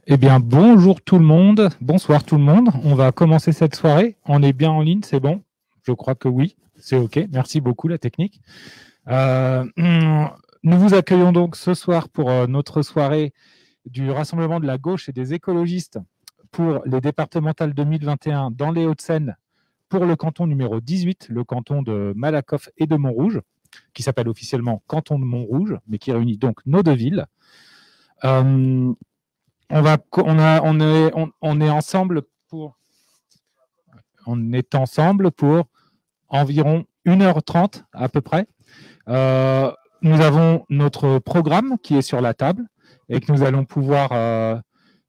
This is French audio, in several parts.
Eh bien, bonjour tout le monde, bonsoir tout le monde. On va commencer cette soirée. On est bien en ligne, c'est bon? Je crois que oui, c'est OK. Merci beaucoup, la technique. Nous vous accueillons donc ce soir pour notre soirée du Rassemblement de la gauche et des écologistes pour les départementales 2021 dans les Hauts-de-Seine pour le canton numéro 18, le canton de Malakoff et de Montrouge, qui s'appelle officiellement canton de Montrouge, mais qui réunit donc nos deux villes. On est ensemble pour environ 1h30 à peu près. Nous avons notre programme qui est sur la table et que nous allons pouvoir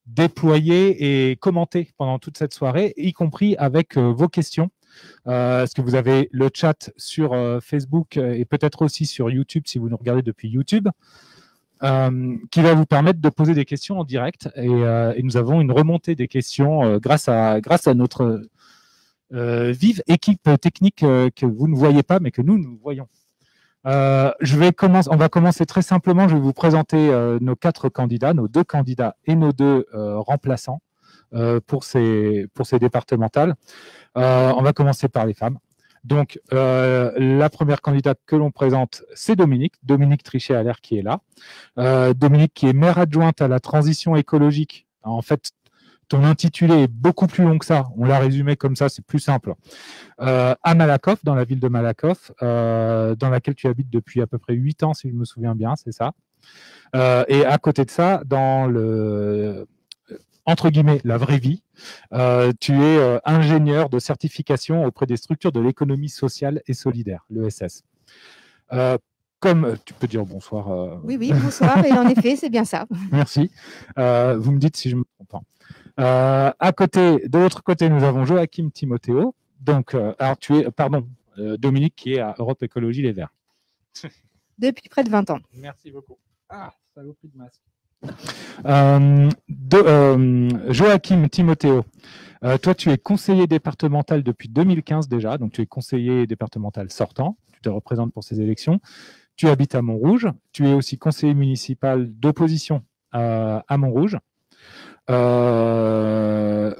déployer et commenter pendant toute cette soirée, y compris avec vos questions. Est-ce que vous avez le chat sur Facebook et peut-être aussi sur YouTube si vous nous regardez depuis YouTube, qui va vous permettre de poser des questions en direct. Et nous avons une remontée des questions grâce à notre vive équipe technique que vous ne voyez pas, mais que nous voyons. On va commencer très simplement. Je vais vous présenter nos 4 candidats, nos 2 candidats et nos 2 remplaçants pour ces départementales. On va commencer par les femmes. Donc, la première candidate que l'on présente, c'est Dominique Trichet-Allaire qui est là. Dominique qui est maire adjointe à la transition écologique. En fait, ton intitulé est beaucoup plus long que ça. On l'a résumé comme ça, c'est plus simple. À Malakoff, dans la ville de Malakoff, dans laquelle tu habites depuis à peu près 8 ans, si je me souviens bien, c'est ça. Et à côté de ça, dans entre guillemets, la vraie vie, tu es ingénieur de certification auprès des structures de l'économie sociale et solidaire, l'ESS. Comme tu peux dire bonsoir. Oui, bonsoir, et en effet, c'est bien ça. Merci. Vous me dites si je me trompe. De l'autre côté, nous avons Joachim Timothéo. Donc, alors tu es, Dominique qui est à Europe Écologie Les Verts. Depuis près de 20 ans. Merci beaucoup. Ah, saloperie de masque. Joachim Timothéo, toi tu es conseiller départemental depuis 2015 déjà, donc tu es conseiller départemental sortant, tu te représentes pour ces élections, tu habites à Montrouge, tu es aussi conseiller municipal d'opposition à Montrouge, dans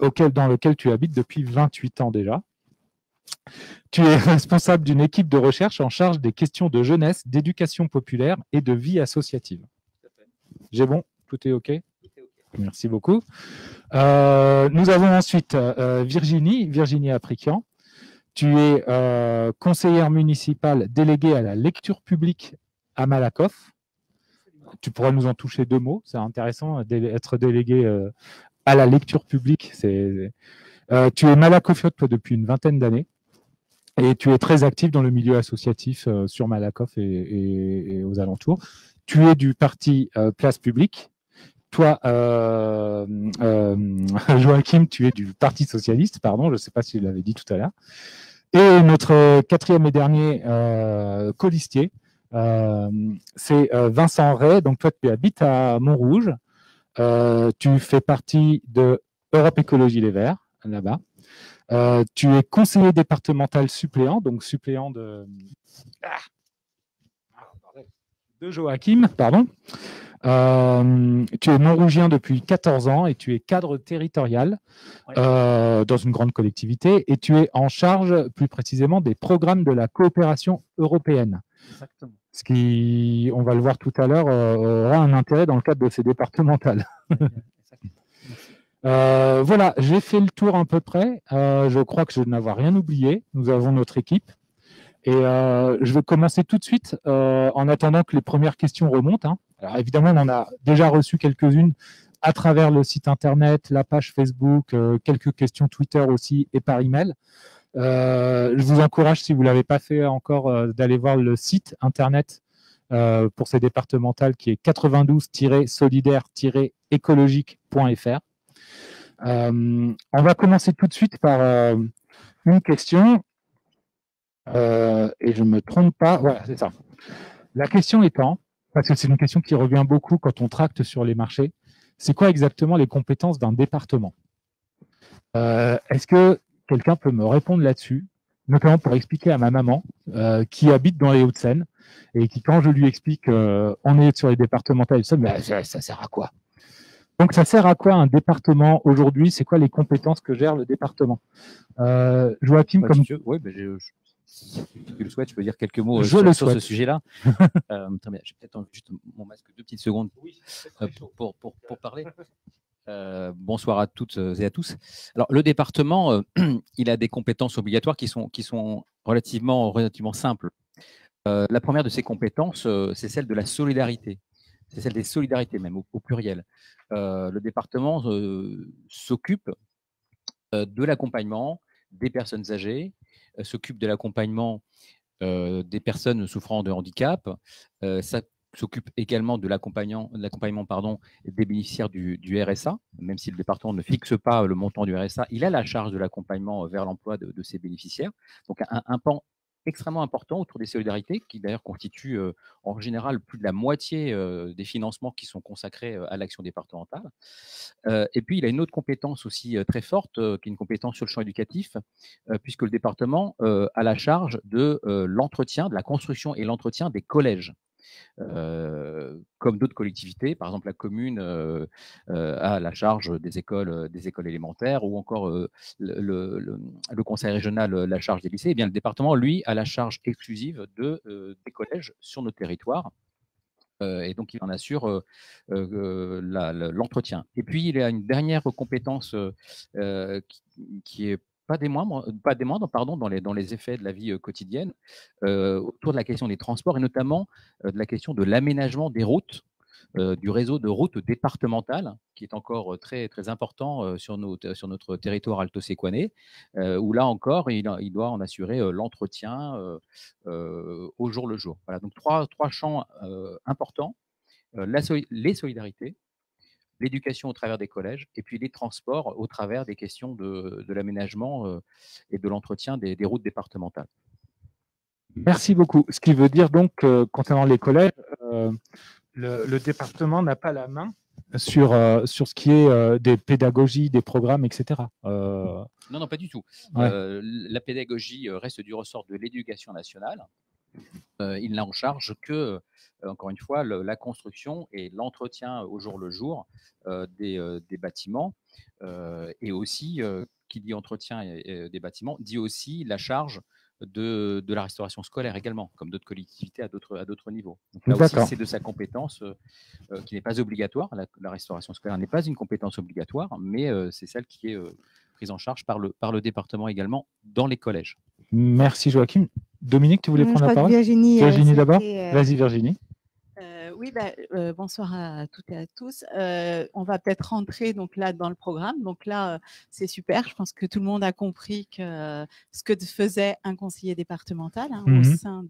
lequel tu habites depuis 28 ans déjà. Tu es responsable d'une équipe de recherche en charge des questions de jeunesse, d'éducation populaire et de vie associative. J'ai bon? Tout est OK? Merci beaucoup. Nous avons ensuite Virginie Aprikian. Tu es conseillère municipale déléguée à la lecture publique à Malakoff. Tu pourras nous en toucher 2 mots. C'est intéressant d'être déléguée à la lecture publique. Tu es malakofiote toi depuis une vingtaine d'années. Et tu es très actif dans le milieu associatif sur Malakoff et aux alentours. Tu es du parti Place Publique. Toi, Joachim, tu es du Parti Socialiste, pardon, je ne sais pas si je l'avais dit tout à l'heure. Et notre 4e et dernier colistier, c'est Vincent Ray. Donc toi, tu habites à Montrouge. Tu fais partie de Europe Écologie Les Verts, là-bas. Tu es conseiller départemental suppléant, donc suppléant de Joachim, pardon. Tu es Montrougien depuis 14 ans et tu es cadre territorial dans une grande collectivité et tu es en charge plus précisément des programmes de la coopération européenne. Exactement. Ce qui, on va le voir tout à l'heure, aura un intérêt dans le cadre de ces départementales. Voilà, j'ai fait le tour à peu près. Je crois que je n'avais rien oublié. Nous avons notre équipe. Et je vais commencer tout de suite en attendant que les premières questions remontent. Hein. Alors évidemment, on en a déjà reçu quelques-unes à travers le site internet, la page Facebook, quelques questions Twitter aussi et par email. Je vous encourage, si vous ne l'avez pas fait encore, d'aller voir le site internet pour ces départementales qui est 92-solidaire-écologique.fr. On va commencer tout de suite par une question. Et je ne me trompe pas, voilà, c'est ça. La question étant, parce que c'est une question qui revient beaucoup quand on tracte sur les marchés, c'est quoi exactement les compétences d'un département? Est-ce que quelqu'un peut me répondre là-dessus, notamment pour expliquer à ma maman qui habite dans les Hauts-de-Seine et qui, quand je lui explique on est sur les départementales, elle dit, mais ça sert à quoi? Donc, ça sert à quoi un département aujourd'hui? C'est quoi les compétences que gère le département? Joachim, Ouais, comme oui, si tu le souhaites, je peux dire quelques mots je le sur ce souhaite. sujet-là. Très bien. J'ai peut-être juste mon masque 2 petites secondes pour parler. Bonsoir à toutes et à tous. Alors, le département, il a des compétences obligatoires qui sont relativement simples. La première de ces compétences, c'est celle de la solidarité. C'est celle des solidarités même, au pluriel. Le département s'occupe de l'accompagnement des personnes âgées, s'occupe de l'accompagnement des personnes souffrant de handicap, ça s'occupe également de l'accompagnement des bénéficiaires du RSA, même si le département ne fixe pas le montant du RSA, il a la charge de l'accompagnement vers l'emploi de ces bénéficiaires. Donc un pan extrêmement important autour des solidarités, qui d'ailleurs constitue en général plus de la moitié des financements qui sont consacrés à l'action départementale. Et puis, il a une autre compétence aussi très forte, qui est une compétence sur le champ éducatif, puisque le département a la charge de l'entretien, de la construction et l'entretien des collèges. Comme d'autres collectivités, par exemple la commune a la charge des écoles élémentaires, ou encore le conseil régional la charge des lycées. Eh bien, le département, lui, a la charge exclusive des collèges sur nos territoires. Et donc, il en assure l'entretien. Et puis, il y a une dernière compétence qui est pas des moindres, pardon, dans les effets de la vie quotidienne, autour de la question des transports, et notamment de la question de l'aménagement des routes, du réseau de routes départementales, qui est encore très, très important sur notre territoire alto-séquanais, où là encore, il doit en assurer l'entretien au jour le jour. Voilà, donc trois champs importants, les solidarités, l'éducation au travers des collèges, et puis les transports au travers des questions de l'aménagement et de l'entretien des routes départementales. Merci beaucoup. Ce qui veut dire donc, concernant les collèges, le département n'a pas la main sur ce qui est des pédagogies, des programmes, etc. Non, pas du tout. Ouais. La pédagogie reste du ressort de l'éducation nationale. Il n'a en charge que, encore une fois, la construction et l'entretien au jour le jour des bâtiments. Et aussi, qui dit entretien des bâtiments, dit aussi la charge de la restauration scolaire également, comme d'autres collectivités à d'autres niveaux. Donc là aussi, c'est de sa compétence qui n'est pas obligatoire. La restauration scolaire n'est pas une compétence obligatoire, mais c'est celle qui est prise en charge par le département également dans les collèges. Merci Joachim. Dominique, tu voulais prendre la parole? Virginie d'abord. Vas-y Virginie. Oui, bonsoir à toutes et à tous. On va peut-être rentrer donc là dans le programme. Donc là, c'est super. Je pense que tout le monde a compris ce que faisait un conseiller départemental au sein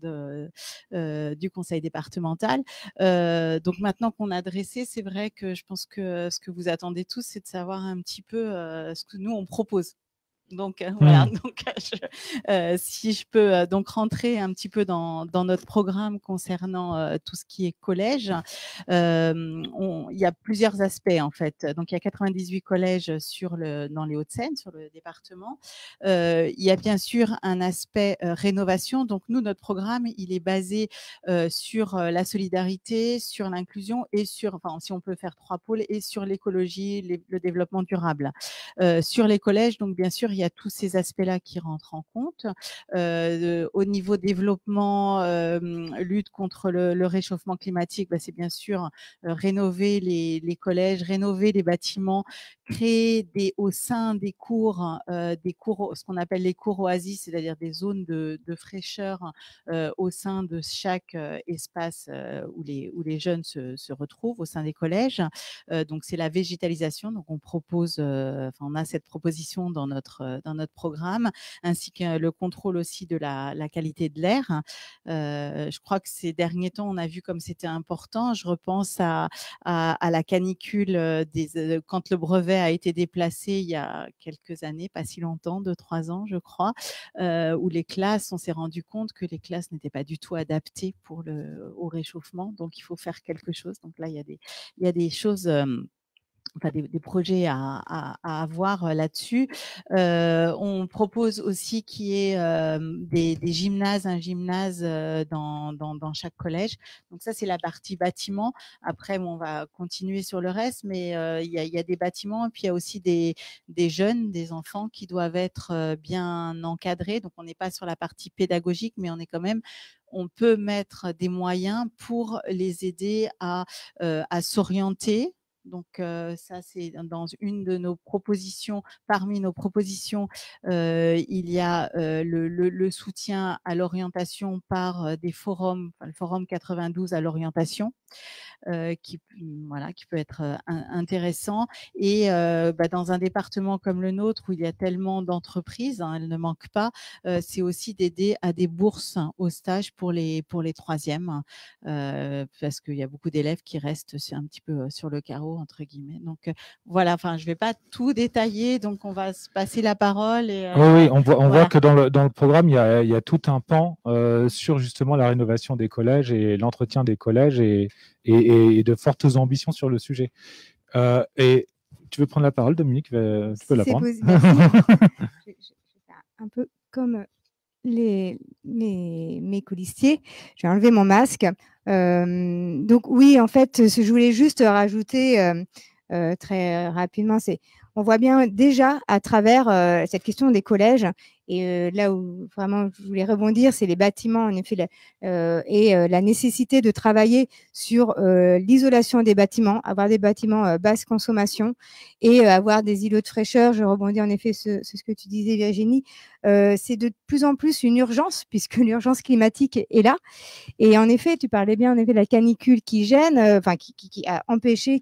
du conseil départemental. Donc maintenant qu'on a dressé, c'est vrai que je pense que ce que vous attendez tous, c'est de savoir un petit peu ce que nous on propose. Donc voilà, donc, si je peux donc rentrer un petit peu dans notre programme concernant tout ce qui est collège, il y a plusieurs aspects en fait. Donc il y a 98 collèges dans les Hauts-de-Seine, sur le département. Il y a bien sûr un aspect rénovation. Donc nous, notre programme, il est basé sur la solidarité, sur l'inclusion et si on peut faire 3 pôles, et sur l'écologie, le développement durable. Sur les collèges, donc bien sûr, il y a tous ces aspects-là qui rentrent en compte. Au niveau développement, lutte contre le réchauffement climatique, c'est bien sûr rénover les collèges, rénover les bâtiments, créer au sein des cours, ce qu'on appelle les cours oasis, c'est-à-dire des zones de fraîcheur au sein de chaque espace où les jeunes se retrouvent au sein des collèges. Donc c'est la végétalisation. Donc on propose, on a cette proposition dans notre programme, ainsi que le contrôle aussi de la qualité de l'air. Je crois que ces derniers temps, on a vu comme c'était important. Je repense à la canicule quand le brevet a été déplacé il y a quelques années, pas si longtemps, 2-3 ans, je crois, où on s'est rendu compte que les classes n'étaient pas du tout adaptées au réchauffement. Donc il faut faire quelque chose. Donc là, il y a des choses enfin des projets à avoir là-dessus. On propose aussi qu'il y ait des gymnases, un gymnase dans chaque collège. Donc ça, c'est la partie bâtiment. Après, on va continuer sur le reste, mais il y a des bâtiments, et puis il y a aussi des jeunes, des enfants qui doivent être bien encadrés. Donc on n'est pas sur la partie pédagogique, mais on peut mettre des moyens pour les aider à s'orienter. Donc ça, c'est dans une de nos propositions. Parmi nos propositions, il y a le soutien à l'orientation par des forums, le forum 92 à l'orientation, qui peut être intéressant. Et dans un département comme le nôtre, où il y a tellement d'entreprises, elles ne manquent pas, c'est aussi d'aider à des bourses au stage pour les troisièmes, parce qu'il y a beaucoup d'élèves qui restent un petit peu sur le carreau, entre guillemets. Donc voilà, je ne vais pas tout détailler, donc on va se passer la parole. Oui, on voit que dans le programme, il y a tout un pan sur justement la rénovation des collèges et l'entretien des collèges et de fortes ambitions sur le sujet. Et tu veux prendre la parole, Dominique? Tu peux la prendre. Je vais faire un peu comme mes colistiers. Je vais enlever mon masque. Donc oui, en fait, je voulais juste rajouter très rapidement, on voit bien déjà à travers cette question des collèges, et là où vraiment je voulais rebondir, c'est les bâtiments, en effet, la nécessité de travailler sur l'isolation des bâtiments, avoir des bâtiments basse consommation et avoir des îlots de fraîcheur. Je rebondis en effet sur ce que tu disais, Virginie. C'est de plus en plus une urgence, puisque l'urgence climatique est là. Et en effet, tu parlais bien en effet de la canicule qui gêne, qui a empêché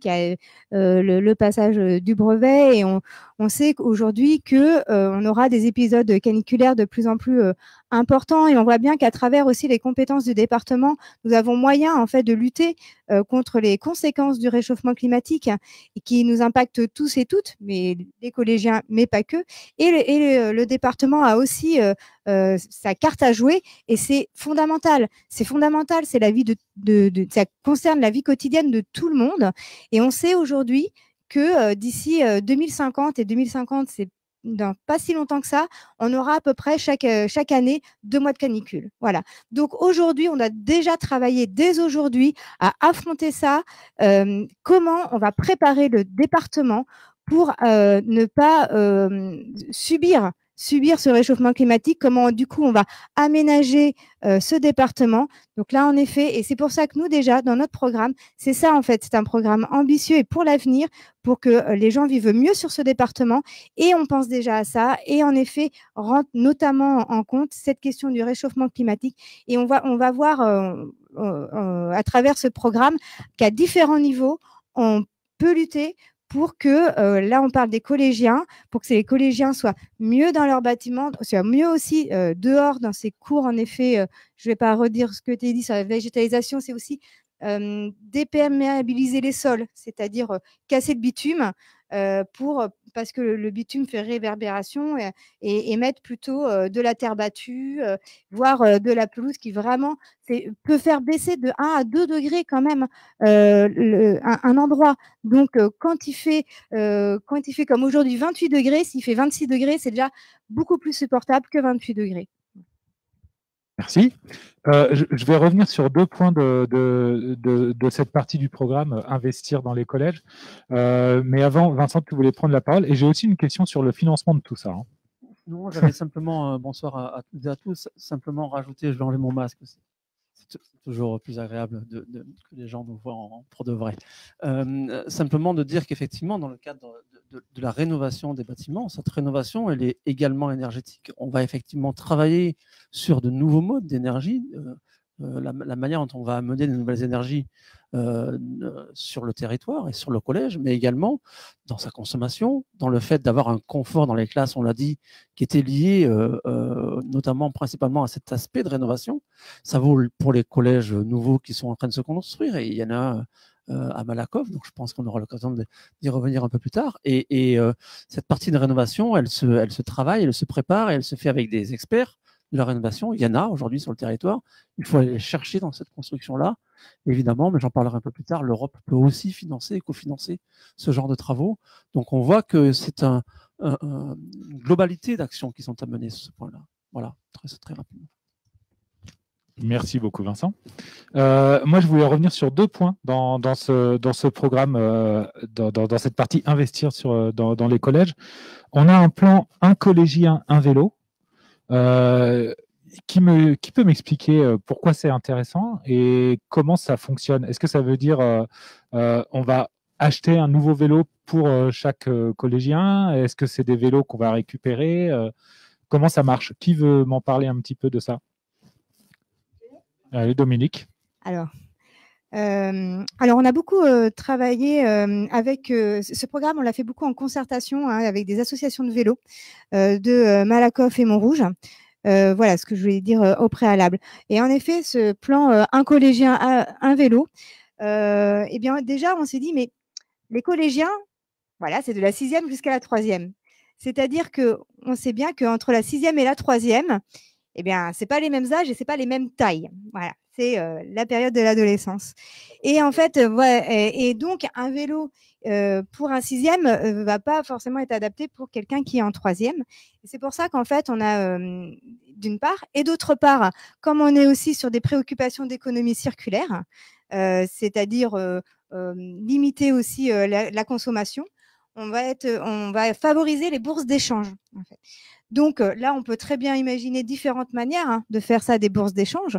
le passage du brevet. Et on sait qu'aujourd'hui on aura des épisodes caniculaires de plus en plus importants. Et on voit bien qu'à travers aussi les compétences du département, nous avons moyen en fait de lutter contre les conséquences du réchauffement climatique et qui nous impactent tous et toutes, mais les collégiens, mais pas que. Et le département a aussi sa carte à jouer, et c'est fondamental. C'est fondamental, c'est la vie ça concerne la vie quotidienne de tout le monde. Et on sait aujourd'hui que d'ici 2050, et 2050, c'est dans pas si longtemps que ça, on aura à peu près chaque année 2 mois de canicule. Voilà. Donc aujourd'hui, on a déjà travaillé dès aujourd'hui à affronter ça. Comment on va préparer le département pour ne pas subir ce réchauffement climatique, comment du coup on va aménager ce département. Donc là, en effet, et c'est pour ça que nous déjà, dans notre programme, c'est ça en fait, c'est un programme ambitieux et pour l'avenir, pour que les gens vivent mieux sur ce département, et on pense déjà à ça, et en effet, rentre notamment en compte cette question du réchauffement climatique, et on va voir à travers ce programme qu'à différents niveaux, on peut lutter pour que, là on parle des collégiens, pour que les collégiens soient mieux dans leur bâtiment, soient mieux aussi dehors dans ces cours. En effet, je ne vais pas redire ce que tu as dit sur la végétalisation, c'est aussi déperméabiliser les sols, c'est-à-dire casser le bitume parce que le bitume fait réverbération, et mettre plutôt de la terre battue, voire de la pelouse qui vraiment peut faire baisser de 1 à 2 degrés quand même un endroit. Donc quand il fait comme aujourd'hui 28 degrés, s'il fait 26 degrés, c'est déjà beaucoup plus supportable que 28 degrés. Merci. Je vais revenir sur 2 points de cette partie du programme, investir dans les collèges. Mais avant, Vincent, tu voulais prendre la parole. Et j'ai aussi une question sur le financement de tout ça. Non, j'avais simplement, bonsoir à toutes et à tous, simplement rajouter, je vais enlever mon masque aussi. C'est toujours plus agréable que les gens nous voient pour de vrai. Simplement de dire qu'effectivement, dans le cadre de la rénovation des bâtiments, cette rénovation, elle est également énergétique. On va effectivement travailler sur de nouveaux modes d'énergie, la manière dont on va amener de nouvelles énergies sur le territoire et sur le collège, mais également dans sa consommation, dans le fait d'avoir un confort dans les classes, on l'a dit, qui était lié notamment principalement à cet aspect de rénovation. Ça vaut pour les collèges nouveaux qui sont en train de se construire, et il y en a à Malakoff, donc je pense qu'on aura l'occasion d'y revenir un peu plus tard. Et cette partie de rénovation, elle se travaille, elle se prépare, et elle se fait avec des experts de la rénovation. Il y en a aujourd'hui sur le territoire. Il faut aller les chercher dans cette construction-là, évidemment, mais j'en parlerai un peu plus tard. L'Europe peut aussi financer et cofinancer ce genre de travaux. Donc, on voit que c'est une globalité d'actions qui sont à mener sur ce point-là. Voilà, très rapidement. Merci beaucoup, Vincent. Moi, je voulais revenir sur 2 points dans ce programme, dans cette partie investir dans les collèges. On a un plan, un collégien, un vélo. Qui peut m'expliquer pourquoi c'est intéressant et comment ça fonctionne? Est-ce que ça veut dire on va acheter un nouveau vélo pour chaque collégien? Est-ce que c'est des vélos qu'on va récupérer? Comment ça marche? Qui veut m'en parler un petit peu de ça? Allez, Dominique. Alors, on a beaucoup travaillé avec ce programme. On l'a fait beaucoup en concertation avec des associations de vélo de Malakoff et Montrouge. Voilà ce que je voulais dire au préalable. Et en effet, ce plan un collégien, un vélo, eh bien déjà, on s'est dit, mais les collégiens, voilà, c'est de la 6e jusqu'à la 3e. C'est-à-dire qu'on sait bien qu'entre la 6e et la 3e, eh bien, ce n'est pas les mêmes âges et ce n'est pas les mêmes tailles. Voilà, c'est la période de l'adolescence. Et en fait, et donc, un vélo pour un 6e ne va pas forcément être adapté pour quelqu'un qui est en 3e. Et c'est pour ça qu'en fait, on a d'une part, et d'autre part, comme on est aussi sur des préoccupations d'économie circulaire, c'est-à-dire limiter aussi la consommation, on va favoriser les bourses d'échange. En fait. Donc là, on peut très bien imaginer différentes manières de faire ça, des bourses d'échange.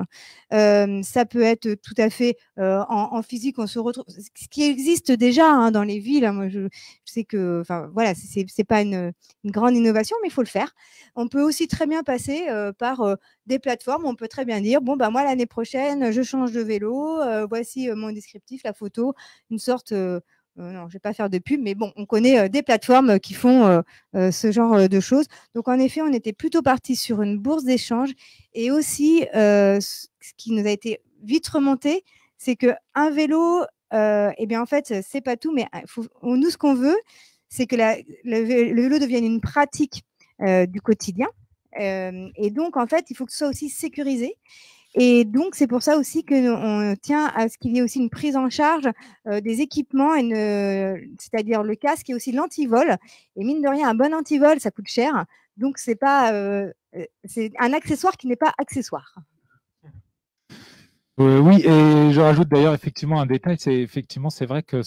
Ça peut être tout à fait en physique, on se retrouve, ce qui existe déjà dans les villes. Moi, je sais que, enfin voilà, c'est pas une grande innovation, mais il faut le faire. On peut aussi très bien passer par des plateformes. On peut très bien dire, bon, bah, moi, l'année prochaine, je change de vélo. Voici mon descriptif, la photo, une sorte… non, je ne vais pas faire de pub, mais bon, on connaît des plateformes qui font ce genre de choses. Donc, en effet, on était plutôt parti sur une bourse d'échange. Et aussi, ce qui nous a été vite remonté, c'est qu'un vélo, eh bien, en fait, c'est pas tout, mais nous, ce qu'on veut, c'est que le vélo devienne une pratique du quotidien. Et donc, en fait, il faut que ce soit aussi sécurisé. Et donc, c'est pour ça aussi qu'on tient à ce qu'il y ait aussi une prise en charge des équipements, c'est-à-dire le casque et aussi l'antivol. Et mine de rien, un bon antivol, ça coûte cher. Donc, c'est un accessoire qui n'est pas accessoire. Oui, et je rajoute d'ailleurs effectivement un détail, c'est vrai que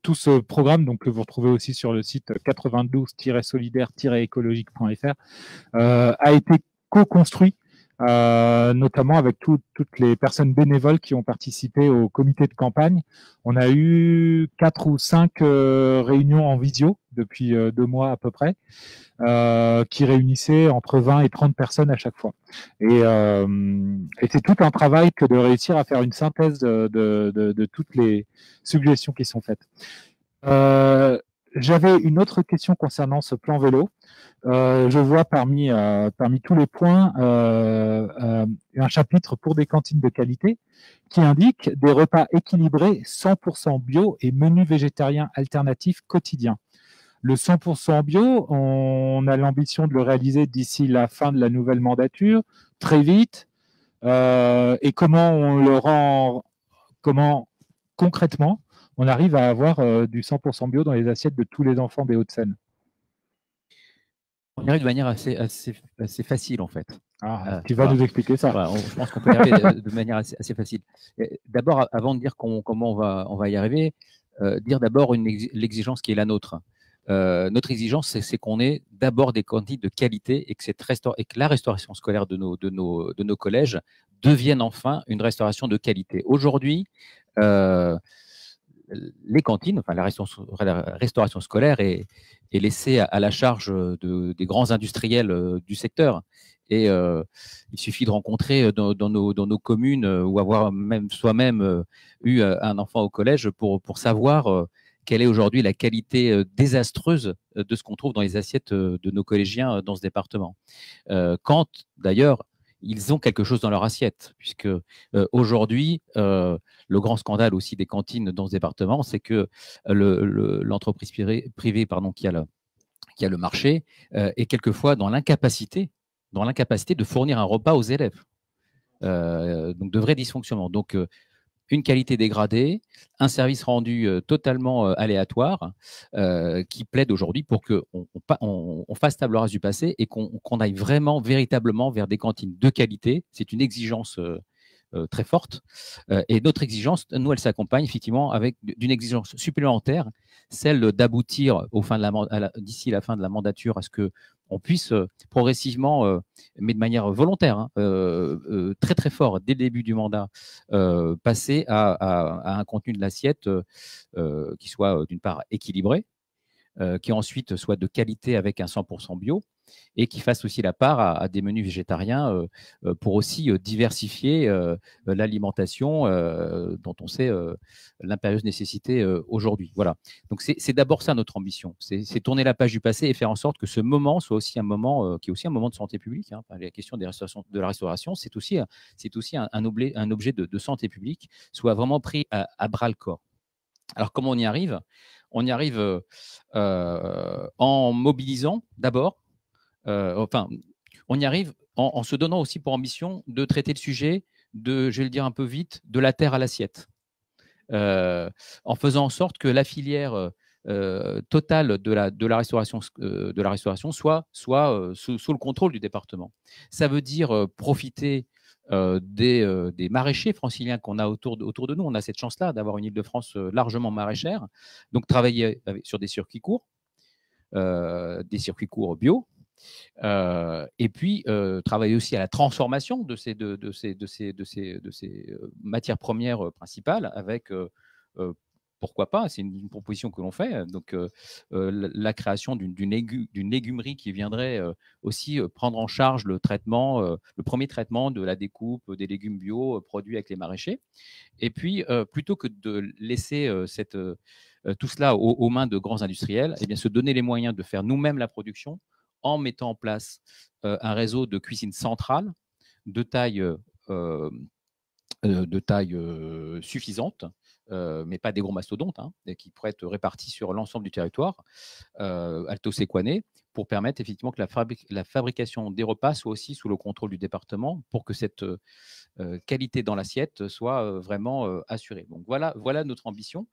tout ce programme, donc, que vous retrouvez aussi sur le site 92-solidaire-écologique.fr, a été co-construit notamment avec toutes les personnes bénévoles qui ont participé au comité de campagne. On a eu 4 ou 5 réunions en visio depuis 2 mois à peu près, qui réunissaient entre 20 et 30 personnes à chaque fois. Et c'est tout un travail que de réussir à faire une synthèse de toutes les suggestions qui sont faites. J'avais une autre question concernant ce plan vélo. Je vois parmi tous les points un chapitre pour des cantines de qualité qui indique des repas équilibrés 100% bio et menus végétariens alternatifs quotidiens. Le 100% bio, on a l'ambition de le réaliser d'ici la fin de la nouvelle mandature, très vite. Et comment on le rend, concrètement, on arrive à avoir du 100% bio dans les assiettes de tous les enfants des Hauts-de-Seine? On y arrive de manière assez facile, en fait. Tu vas nous expliquer ça. Voilà, je pense qu'on peut y arriver de manière assez facile. D'abord, avant de dire comment on va y arriver, dire d'abord l'exigence qui est la nôtre. Notre exigence, c'est qu'on ait d'abord des cantines de qualité et que la restauration scolaire de nos collèges devienne enfin une restauration de qualité. Aujourd'hui, les cantines, enfin la restauration scolaire est laissée à la charge des grands industriels du secteur. Et il suffit de rencontrer dans nos communes ou avoir même soi-même eu un enfant au collège pour savoir quelle est aujourd'hui la qualité désastreuse de ce qu'on trouve dans les assiettes de nos collégiens dans ce département. Quand d'ailleurs ils ont quelque chose dans leur assiette, puisque aujourd'hui, le grand scandale aussi des cantines dans ce département, c'est que l'entreprise privée qui a le marché est quelquefois dans l'incapacité dans l'incapacité de fournir un repas aux élèves. Donc de vrais dysfonctionnements. Donc une qualité dégradée, un service rendu totalement aléatoire, qui plaide aujourd'hui pour qu'on fasse table rase du passé et qu'on aille vraiment, véritablement vers des cantines de qualité. C'est une exigence très forte. Et notre exigence, nous, elle s'accompagne effectivement avec d'une exigence supplémentaire, celle d'aboutir d'ici la fin de la mandature à ce que on puisse progressivement, mais de manière volontaire, hein, très très fort dès le début du mandat, passer à un contenu de l'assiette qui soit d'une part équilibré, qui ensuite soit de qualité avec un 100% bio, et qui fasse aussi la part à des menus végétariens pour aussi diversifier l'alimentation dont on sait l'impérieuse nécessité aujourd'hui. Voilà. Donc c'est d'abord ça notre ambition, c'est tourner la page du passé et faire en sorte que ce moment soit aussi un moment qui est aussi un moment de santé publique. Hein. La question de la restauration, c'est aussi un objet de santé publique, soit vraiment pris à bras le corps. Alors comment on y arrive ? On y arrive en mobilisant d'abord, on y arrive en se donnant aussi pour ambition de traiter le sujet je vais le dire un peu vite, de la terre à l'assiette, en faisant en sorte que la filière totale de la restauration soit sous le contrôle du département. Ça veut dire profiter des maraîchers franciliens qu'on a autour de nous. On a cette chance-là d'avoir une Île-de-France largement maraîchère. Donc, travailler sur des circuits courts bio, et puis travailler aussi à la transformation de ces matières premières principales avec pourquoi pas, c'est une proposition que l'on fait, donc la création d'une légumerie qui viendrait aussi prendre en charge le premier traitement de la découpe des légumes bio produits avec les maraîchers. Et puis, plutôt que de laisser tout cela aux mains de grands industriels, eh bien, se donner les moyens de faire nous-mêmes la production en mettant en place un réseau de cuisine centrale de taille suffisante, mais pas des gros mastodontes, hein, qui pourraient être répartis sur l'ensemble du territoire alto-séquané, pour permettre effectivement que la fabrication des repas soit aussi sous le contrôle du département, pour que cette qualité dans l'assiette soit vraiment assurée. Donc voilà notre ambition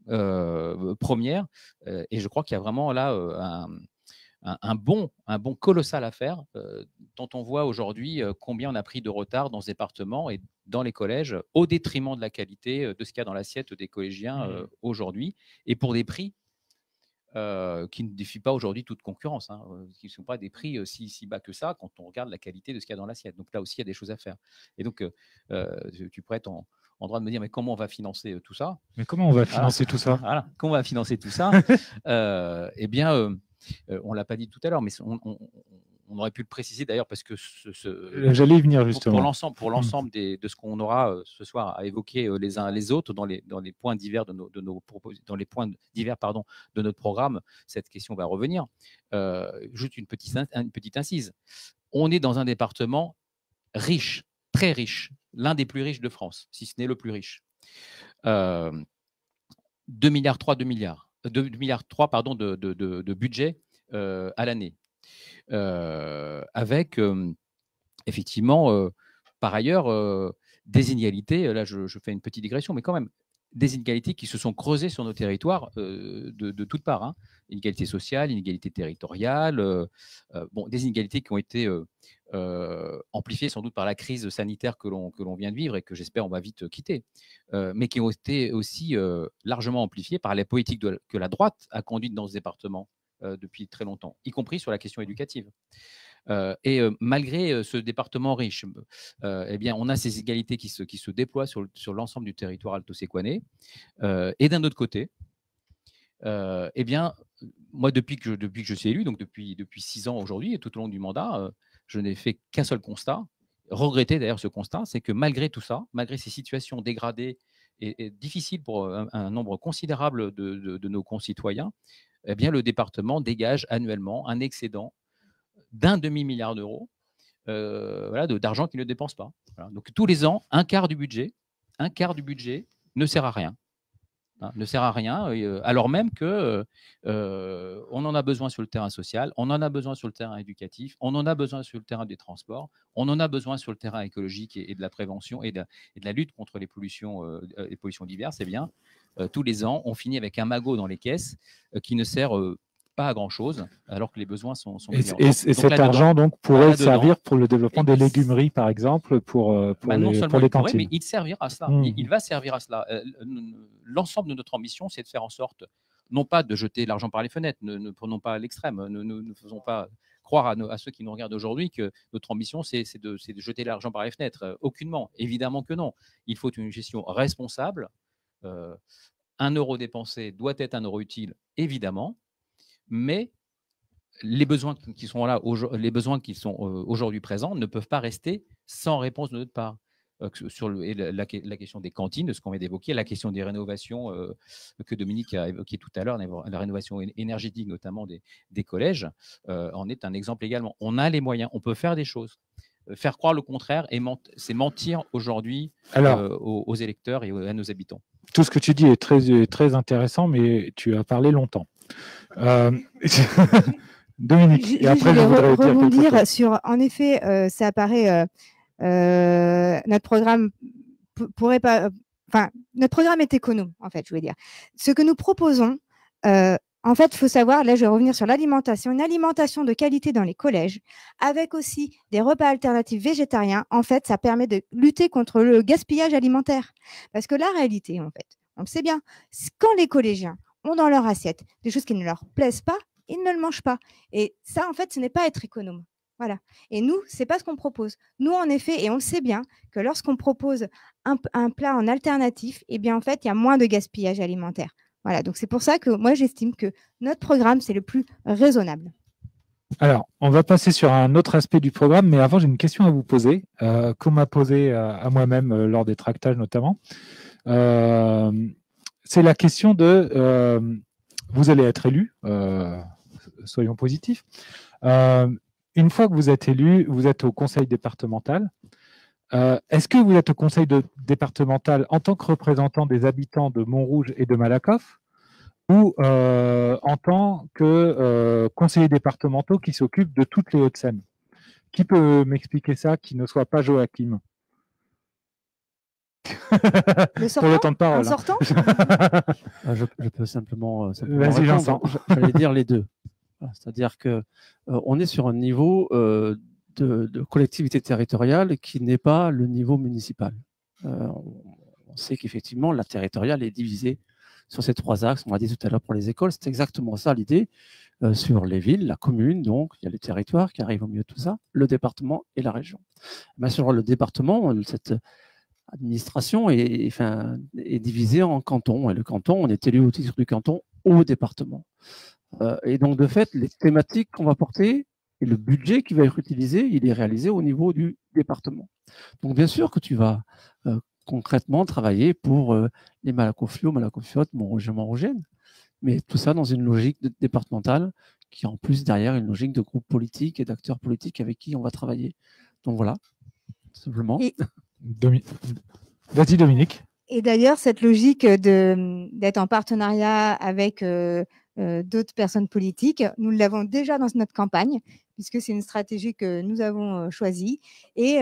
première, et je crois qu'il y a vraiment là un bond colossal à faire, dont on voit aujourd'hui combien on a pris de retard dans ce département et dans les collèges, au détriment de la qualité de ce qu'il y a dans l'assiette des collégiens aujourd'hui, et pour des prix qui ne défient pas aujourd'hui toute concurrence, hein, qui ne sont pas des prix si bas que ça quand on regarde la qualité de ce qu'il y a dans l'assiette. Donc là aussi, il y a des choses à faire. Et donc, tu pourrais être en droit de me dire, mais comment on va financer tout ça ? Mais comment on va financer tout ça ? Voilà, comment on va financer tout ça ? Eh bien, on ne l'a pas dit tout à l'heure, mais on aurait pu le préciser d'ailleurs, parce que j'allais y venir justement. Pour l'ensemble de ce qu'on aura ce soir à évoquer les uns les autres dans les points divers de notre programme, cette question va revenir. Juste une petite incise. On est dans un département riche, très riche, l'un des plus riches de France, si ce n'est le plus riche. 2,3 milliards de budget à l'année, avec effectivement par ailleurs des inégalités. Là, je fais une petite digression, mais quand même des inégalités qui se sont creusées sur nos territoires de toutes parts, hein. Inégalités sociales, inégalités territoriales, des inégalités qui ont été amplifiées sans doute par la crise sanitaire que l'on vient de vivre et que j'espère on va vite quitter, mais qui ont été aussi largement amplifiées par les politiques que la droite a conduites dans ce département depuis très longtemps, y compris sur la question éducative. Et malgré ce département riche, eh bien, on a ces égalités qui se déploient sur l'ensemble du territoire alto-séquané. Et d'un autre côté, eh bien, moi, depuis que je suis élu, donc depuis 6 ans aujourd'hui, et tout au long du mandat, je n'ai fait qu'un seul constat, regretter d'ailleurs ce constat, c'est que malgré tout ça, malgré ces situations dégradées et difficiles pour un nombre considérable de nos concitoyens, eh bien, le département dégage annuellement un excédent d'1 demi-milliard d'euros d'argent qu'il ne dépense pas. Voilà. Donc tous les ans, un quart du budget ne sert à rien. hein, ne sert à rien, alors même que on en a besoin sur le terrain social, on en a besoin sur le terrain éducatif, on en a besoin sur le terrain des transports, on en a besoin sur le terrain écologique et de la prévention et de la lutte contre les pollutions diverses. Eh bien, tous les ans, on finit avec un magot dans les caisses qui ne sert pas à grand-chose, alors que les besoins sont millions. Et cet argent donc pourrait servir pour le développement des légumeries, par exemple, pour les cantines. Mais il servira à cela. Il va servir à cela. L'ensemble de notre ambition, c'est de faire en sorte, non pas de jeter l'argent par les fenêtres, ne prenons pas l'extrême, ne faisons pas croire à ceux qui nous regardent aujourd'hui que notre ambition, c'est de jeter l'argent par les fenêtres. Aucunement, évidemment que non. Il faut une gestion responsable. 1 euro dépensé doit être 1 euro utile, évidemment. Mais les besoins qui sont là, les besoins qui sont aujourd'hui présents ne peuvent pas rester sans réponse de notre part. Sur la question des cantines, de ce qu'on vient d'évoquer, la question des rénovations que Dominique a évoqué tout à l'heure, la rénovation énergétique notamment des collèges, en est un exemple également. On a les moyens, on peut faire des choses. Faire croire le contraire, c'est mentir aujourd'hui aux électeurs et à nos habitants. Tout ce que tu dis est très, très intéressant, mais tu as parlé longtemps. Dominique, et après je voudrais rebondir sur, en effet, ça apparaît, notre programme pourrait pas, enfin, notre programme est économe, en fait, je veux dire. Ce que nous proposons, en fait, il faut savoir, là, je vais revenir sur l'alimentation, une alimentation de qualité dans les collèges, avec aussi des repas alternatifs végétariens. En fait, ça permet de lutter contre le gaspillage alimentaire. Parce que la réalité, en fait, on le sait bien, quand les collégiens ont dans leur assiette des choses qui ne leur plaisent pas, ils ne le mangent pas. Et ça, en fait, ce n'est pas être économe. Voilà. Et nous, ce n'est pas ce qu'on propose. Nous, en effet, et on le sait bien, que lorsqu'on propose un plat en alternatif, eh bien, en fait, il y a moins de gaspillage alimentaire. Voilà. Donc, c'est pour ça que moi, j'estime que notre programme, c'est le plus raisonnable. Alors, on va passer sur un autre aspect du programme, mais avant, j'ai une question à vous poser, qu'on m'a posée à moi-même lors des tractages notamment. C'est la question de vous allez être élu, soyons positifs. Une fois que vous êtes élu, vous êtes au conseil départemental. Est-ce que vous êtes au conseil départemental en tant que représentant des habitants de Montrouge et de Malakoff ou en tant que conseiller départementaux qui s'occupe de toutes les Hauts-de-Seine? Qui peut m'expliquer ça, qui ne soit pas Joachim? Pour le temps de parole. En sortant je peux simplement Vas-y, Vincent. J'allais dire les deux. C'est-à-dire qu'on est sur un niveau de collectivité territoriale qui n'est pas le niveau municipal. On sait qu'effectivement, la territoriale est divisée sur ces 3 axes. On l'a dit tout à l'heure pour les écoles, c'est exactement ça l'idée. Sur les villes, la commune, donc il y a le territoire qui arrive au milieu de tout ça, le département et la région. Mais sur le département, cette administration est divisée en cantons. Et le canton, on est élu au titre du canton au département. Et donc, de fait, les thématiques qu'on va porter et le budget qui va être utilisé, il est réalisé au niveau du département. Donc, bien sûr que tu vas concrètement travailler pour les Malakofio, Malakofiotes, Montrougiennes, mais tout ça dans une logique départementale qui, en plus, derrière, une logique de groupe politique et d'acteurs politiques avec qui on va travailler. Donc, voilà, simplement. Vas-y, Dominique. Et d'ailleurs, cette logique d'être en partenariat avec d'autres personnes politiques, nous l'avons déjà dans notre campagne, puisque c'est une stratégie que nous avons choisie. Et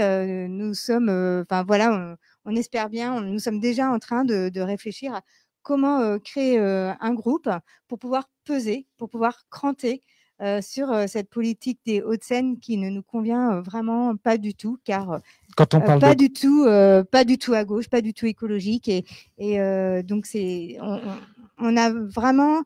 nous sommes, on espère bien, nous sommes déjà en train de réfléchir à comment créer un groupe pour pouvoir peser, pour pouvoir cranter sur cette politique des Hauts-de-Seine qui ne nous convient vraiment pas du tout, car quand on parle pas du tout à gauche, pas du tout écologique. Et donc, on a vraiment,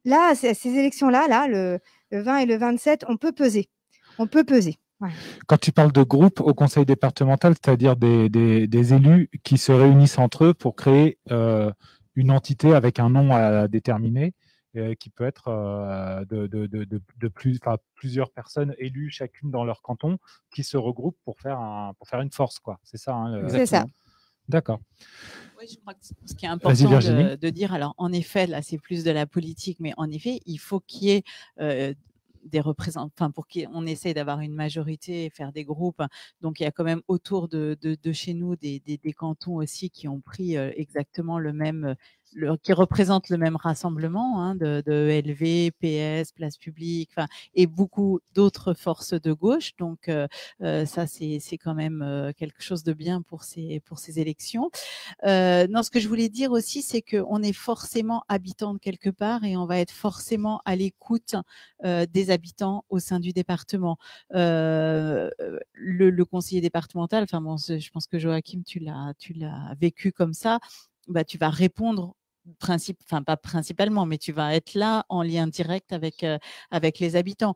là, ces élections-là, le 20 et le 27, on peut peser. On peut peser. Ouais. Quand tu parles de groupe au conseil départemental, c'est-à-dire des élus qui se réunissent entre eux pour créer une entité avec un nom à déterminer, qui peut être plusieurs personnes élues chacune dans leur canton qui se regroupent pour faire une force, quoi. C'est ça. C'est ça. D'accord. Oui, je crois que ce qui est important de dire, alors en effet, là c'est plus de la politique, mais en effet, il faut qu'il y ait des représentants, pour qu'on essaye d'avoir une majorité, faire des groupes. Donc il y a quand même autour de chez nous des cantons aussi qui ont pris exactement le même qui représentent le même rassemblement hein, de ELV, PS, Place Publique, et beaucoup d'autres forces de gauche. Donc ça, c'est quand même quelque chose de bien pour ces élections. Non, ce que je voulais dire aussi, c'est qu'on est forcément habitant de quelque part et on va être forcément à l'écoute des habitants au sein du département. Le conseiller départemental, enfin bon, je pense que Joachim, tu l'as vécu comme ça, bah, tu vas répondre pas principalement, mais tu vas être là en lien direct avec les habitants.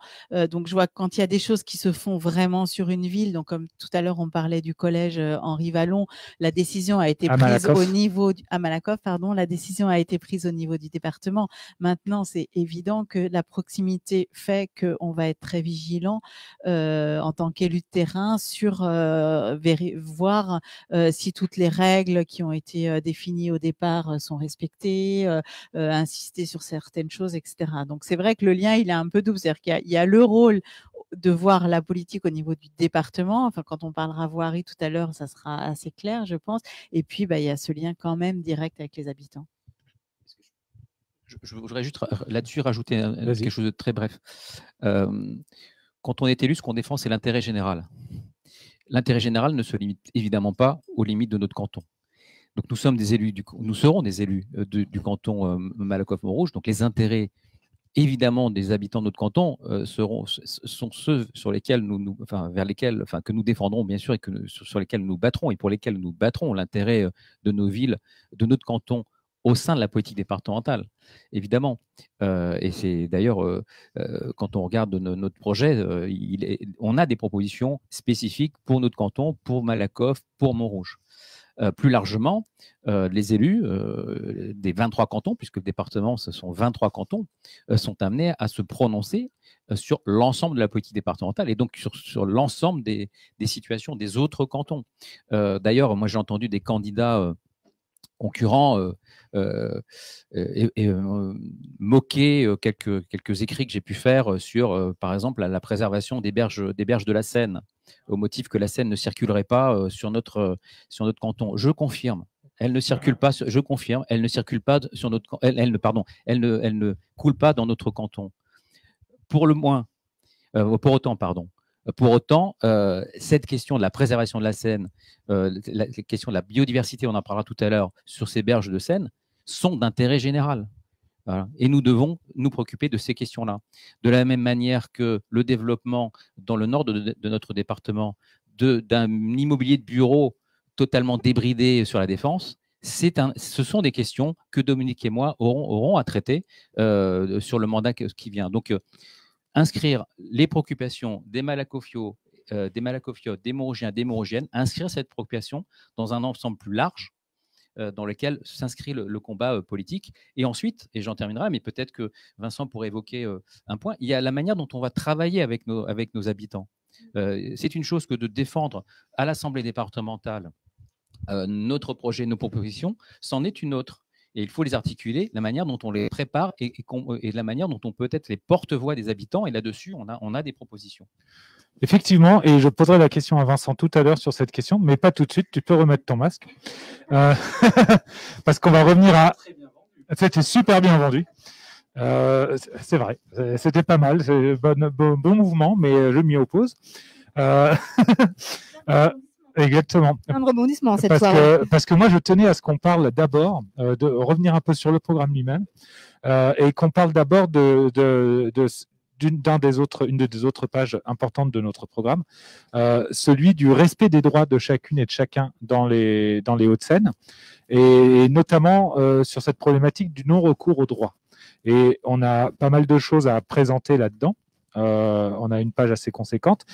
Donc, je vois que quand il y a des choses qui se font vraiment sur une ville, donc comme tout à l'heure, on parlait du collège Henri Vallon, la décision a été prise au niveau à Malakoff, pardon, la décision a été prise au niveau du département. Maintenant, c'est évident que la proximité fait qu'on va être très vigilant en tant qu'élu de terrain sur voir si toutes les règles qui ont été définies au départ sont respectées, insister sur certaines choses, etc. Donc, c'est vrai que le lien, il est un peu double. C'est-à-dire qu'il y a le rôle de voir la politique au niveau du département. Enfin, quand on parlera voirie tout à l'heure, ça sera assez clair, je pense. Et puis, bah, il y a ce lien quand même direct avec les habitants. Je voudrais juste là-dessus rajouter quelque chose de très bref. Quand on est élu, ce qu'on défend, c'est l'intérêt général. L'intérêt général ne se limite évidemment pas aux limites de notre canton. Donc, nous serons des élus du canton Malakoff-Montrouge. Donc, les intérêts, évidemment, des habitants de notre canton sont ceux sur lesquels que nous défendrons, bien sûr, et sur lesquels nous battrons et pour lesquels nous battrons l'intérêt de nos villes, de notre canton, au sein de la politique départementale, évidemment. Et c'est d'ailleurs, quand on regarde notre projet, on a des propositions spécifiques pour notre canton, pour Malakoff, pour Montrouge. Plus largement, les élus des 23 cantons, puisque le département, ce sont 23 cantons, sont amenés à se prononcer sur l'ensemble de la politique départementale et donc sur l'ensemble des situations des autres cantons. D'ailleurs, moi, j'ai entendu des candidats concurrents moquer quelques écrits que j'ai pu faire sur, par exemple, la préservation des berges de la Seine, au motif que la Seine ne circulerait pas sur notre canton. Je confirme. Elle ne circule pas. Je confirme. Elle ne circule pas sur notre. Elle ne coule pas dans notre canton. Pour autant, cette question de la préservation de la Seine, la question de la biodiversité, on en parlera tout à l'heure, sur ces berges de Seine, sont d'intérêt général. Voilà. Et nous devons nous préoccuper de ces questions-là. De la même manière que le développement dans le nord de notre département d'un immobilier de bureau totalement débridé sur la Défense, ce sont des questions que Dominique et moi aurons à traiter sur le mandat qui vient. Donc, inscrire les préoccupations des Malakofiotes, des Montrougiens, des Montrougiennes, inscrire cette préoccupation dans un ensemble plus large dans lequel s'inscrit le combat politique. Et ensuite, et j'en terminerai, mais peut-être que Vincent pourrait évoquer un point, il y a la manière dont on va travailler avec nos habitants. C'est une chose que de défendre à l'Assemblée départementale notre projet, nos propositions, c'en est une autre. Et il faut les articuler, la manière dont on les prépare et la manière dont on peut être les porte-voix des habitants. Et là-dessus, on a des propositions. Effectivement, et je poserai la question à Vincent tout à l'heure sur cette question, mais pas tout de suite, tu peux remettre ton masque. Parce qu'on va revenir à... C'était super bien vendu. C'est vrai, c'était pas mal, c'est bon mouvement, mais je m'y oppose. Exactement. Un rebondissement cette fois. Parce que moi, je tenais à ce qu'on parle d'abord, de revenir un peu sur le programme lui-même, et qu'on parle d'abord une des autres pages importantes de notre programme, celui du respect des droits de chacune et de chacun dans les Hauts-de-Seine, et notamment sur cette problématique du non-recours aux droits. Et on a pas mal de choses à présenter là-dedans. On a une page assez conséquente.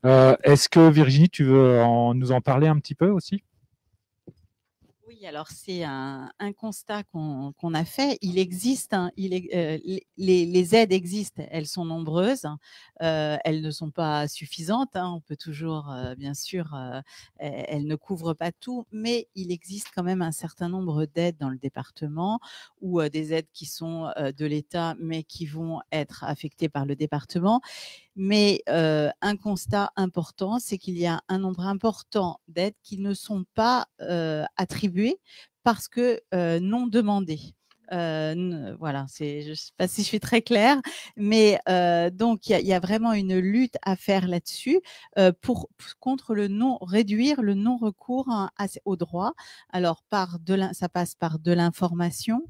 Est-ce que Virginie, tu veux nous en parler un petit peu aussi ? Oui, alors c'est un constat qu'on a fait. Il existe, les aides existent, elles sont nombreuses, elles ne sont pas suffisantes. On peut toujours, bien sûr, elles ne couvrent pas tout, mais il existe quand même un certain nombre d'aides dans le département ou des aides qui sont de l'État, mais qui vont être affectées par le département. Mais un constat important, c'est qu'il y a un nombre important d'aides qui ne sont pas attribuées parce que non demandés. Voilà, je ne sais pas si je suis très claire, mais donc il y a vraiment une lutte à faire là-dessus contre réduire le non-recours au droit. Alors ça passe par de l'information,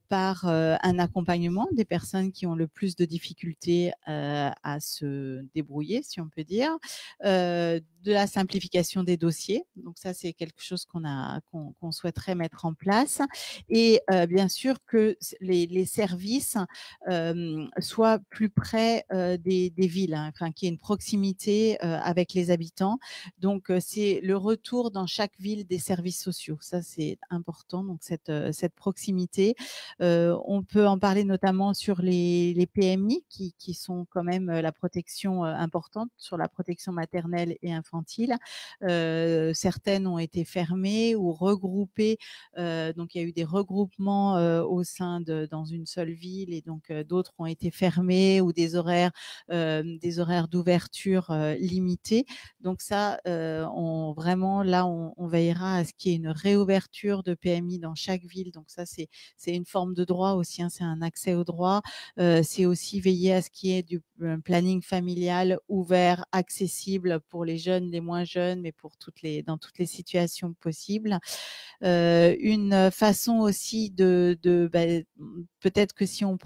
par un accompagnement des personnes qui ont le plus de difficultés à se débrouiller, si on peut dire, de la simplification des dossiers. Donc ça, c'est quelque chose qu'on souhaiterait mettre en place. Et bien sûr que les services soient plus près des villes, hein, enfin, qu'il y ait une proximité avec les habitants. Donc, c'est le retour dans chaque ville des services sociaux. Ça, c'est important, donc cette proximité. On peut en parler notamment sur les PMI qui sont quand même la protection importante, sur la protection maternelle et infantile. Certaines ont été fermées ou regroupées. Donc, il y a eu des regroupements au sein dans une seule ville, et donc d'autres ont été fermés, ou des horaires d'ouverture limités. Donc ça, vraiment là, on veillera à ce qu'il y ait une réouverture de PMI dans chaque ville. Donc ça, c'est une forme de droit aussi, hein, c'est un accès au droit. C'est aussi veiller à ce qu'il y ait du planning familial ouvert, accessible pour les jeunes, les moins jeunes, mais dans toutes les situations possibles. Une façon aussi peut-être que si on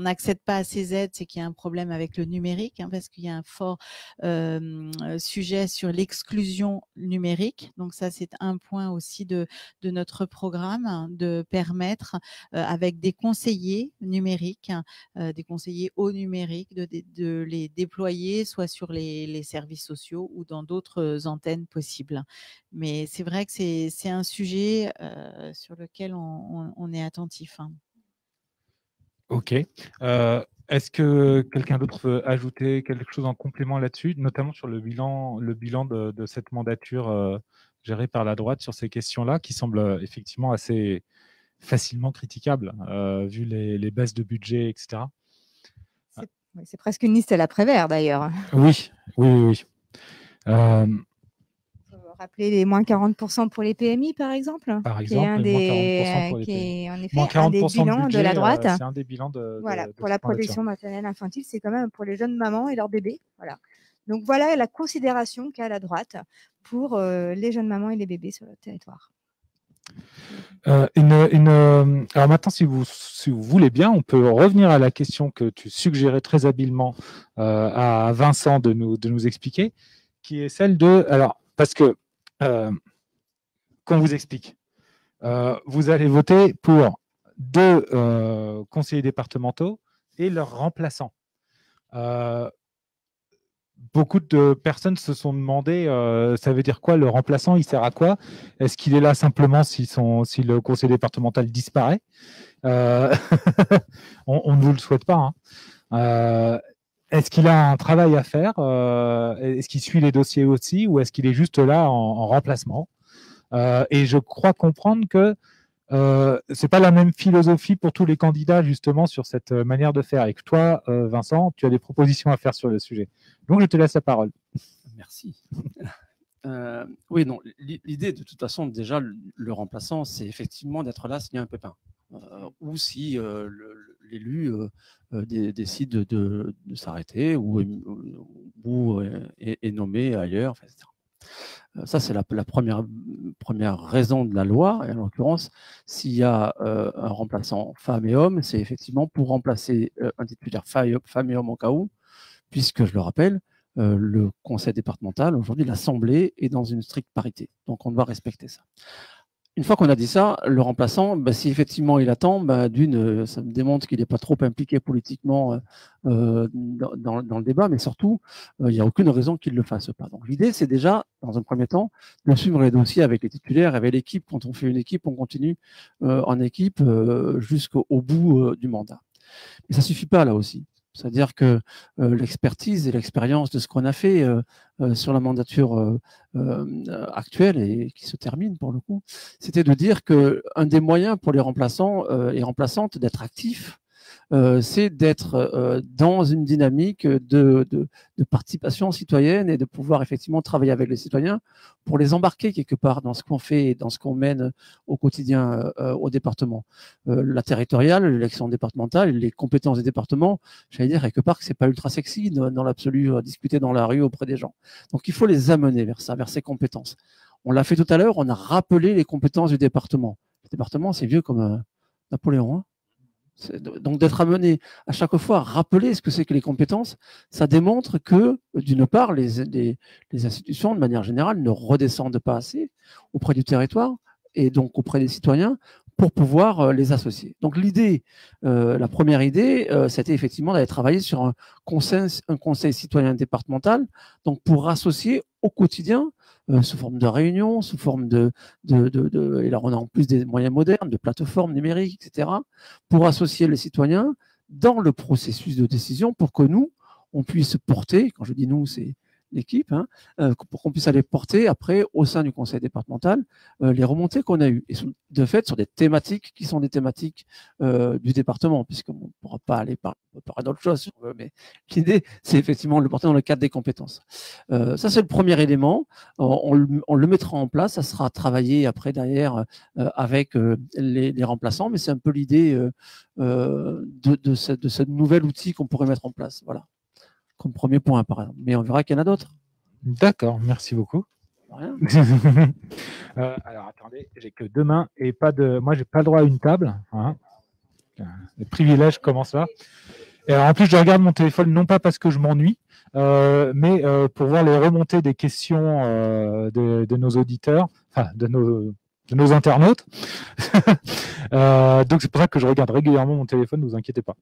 n'accède pas à ces aides, c'est qu'il y a un problème avec le numérique, hein, parce qu'il y a un fort sujet sur l'exclusion numérique. Donc ça, c'est un point aussi de notre programme, hein, de permettre avec des conseillers numériques, des conseillers au numérique, de les déployer soit sur les services sociaux ou dans d'autres antennes possibles. Mais c'est vrai que c'est un sujet sur lequel on est attentif, hein. Ok. Est-ce que quelqu'un d'autre veut ajouter quelque chose en complément là-dessus, notamment sur le bilan de cette mandature gérée par la droite sur ces questions-là, qui semblent effectivement assez facilement critiquables, vu les baisses de budget, etc. C'est presque une liste à la Prévert, d'ailleurs. Oui. Rappeler les moins 40% pour les PMI, par exemple. Par exemple, qui est moins 40% pour les PMI. qui est en effet Moins un des 40% bilans de la droite. C'est un des bilans de Voilà, de pour cette la protection maternelle infantile, c'est quand même pour les jeunes mamans et leurs bébés. Voilà. Donc voilà la considération qu'a la droite pour les jeunes mamans et les bébés sur le territoire. Alors maintenant, si vous voulez bien, on peut revenir à la question que tu suggérais très habilement à Vincent de nous expliquer, qui est celle de... Alors, parce que, qu'on vous explique, vous allez voter pour 2 conseillers départementaux et leurs remplaçants. Beaucoup de personnes se sont demandé, ça veut dire quoi, le remplaçant, il sert à quoi? Est-ce qu'il est là simplement si le conseil départemental disparaît? On ne vous le souhaite pas, hein. Est-ce qu'il a un travail à faire? Est-ce qu'il suit les dossiers aussi, ou est-ce qu'il est juste là en remplacement? Et je crois comprendre que c'est pas la même philosophie pour tous les candidats, justement, sur cette manière de faire. Et que toi, Vincent, tu as des propositions à faire sur le sujet. Donc, je te laisse la parole. Merci. Oui, non, l'idée, de toute façon, déjà, le remplaçant, c'est effectivement d'être là s'il y a un pépin. Ou si l'élu décide de s'arrêter ou est nommé ailleurs, etc. Ça, c'est la première raison de la loi. Et en l'occurrence, s'il y a un remplaçant femme et homme, c'est effectivement pour remplacer un titulaire femme et homme en cas où, puisque, je le rappelle, le conseil départemental, aujourd'hui, l'Assemblée est dans une stricte parité. Donc, on doit respecter ça. Une fois qu'on a dit ça, le remplaçant, si effectivement il attend, ça me démontre qu'il n'est pas trop impliqué politiquement dans le débat, mais surtout, il n'y a aucune raison qu'il ne le fasse pas. Donc l'idée, c'est déjà, dans un premier temps, de suivre les dossiers avec les titulaires, avec l'équipe. Quand on fait une équipe, on continue en équipe jusqu'au bout du mandat. Mais ça ne suffit pas là aussi. C'est-à-dire que l'expertise et l'expérience de ce qu'on a fait sur la mandature actuelle et qui se termine pour le coup, c'était de dire qu'un des moyens pour les remplaçants et remplaçantes d'être actifs, c'est d'être dans une dynamique de participation citoyenne et de pouvoir effectivement travailler avec les citoyens pour les embarquer quelque part dans ce qu'on fait et dans ce qu'on mène au quotidien au département. La territoriale, l'élection départementale, les compétences des départements, j'allais dire quelque part que c'est pas ultra sexy dans l'absolu à discuter dans la rue auprès des gens. Donc il faut les amener vers ça, vers ces compétences. On l'a fait tout à l'heure, on a rappelé les compétences du département. Le département, c'est vieux comme Napoléon. Hein. Donc d'être amené à chaque fois à rappeler ce que c'est que les compétences, ça démontre que, d'une part, les institutions, de manière générale, ne redescendent pas assez auprès du territoire et donc auprès des citoyens pour pouvoir les associer. Donc l'idée, la première idée, c'était effectivement d'aller travailler sur un conseil citoyen départemental, donc pour associer au quotidien, sous forme de réunions, sous forme et là on a en plus des moyens modernes, de plateformes numériques, etc., pour associer les citoyens dans le processus de décision pour que nous, on puisse porter, quand je dis nous, c'est l'équipe, hein, pour qu'on puisse aller porter après au sein du conseil départemental les remontées qu'on a eues. Et de fait, sur des thématiques qui sont des thématiques du département, puisqu'on ne pourra pas aller parler d'autres choses si on veut, mais l'idée, c'est effectivement de le porter dans le cadre des compétences. Ça, c'est le premier élément. On le mettra en place, ça sera travaillé après derrière avec les remplaçants, mais c'est un peu l'idée de ce nouvel outil qu'on pourrait mettre en place. Voilà. Comme premier point, par exemple. Mais on verra qu'il y en a d'autres. D'accord, merci beaucoup. Rien. Alors, attendez, j'ai que 2 mains et pas de... Moi, j'ai pas le droit à une table. Hein. Le privilège commence là. Et alors, en plus, je regarde mon téléphone, non pas parce que je m'ennuie, mais pour voir les remontées des questions de nos auditeurs, enfin, de nos internautes. Donc c'est pour ça que je regarde régulièrement mon téléphone, ne vous inquiétez pas.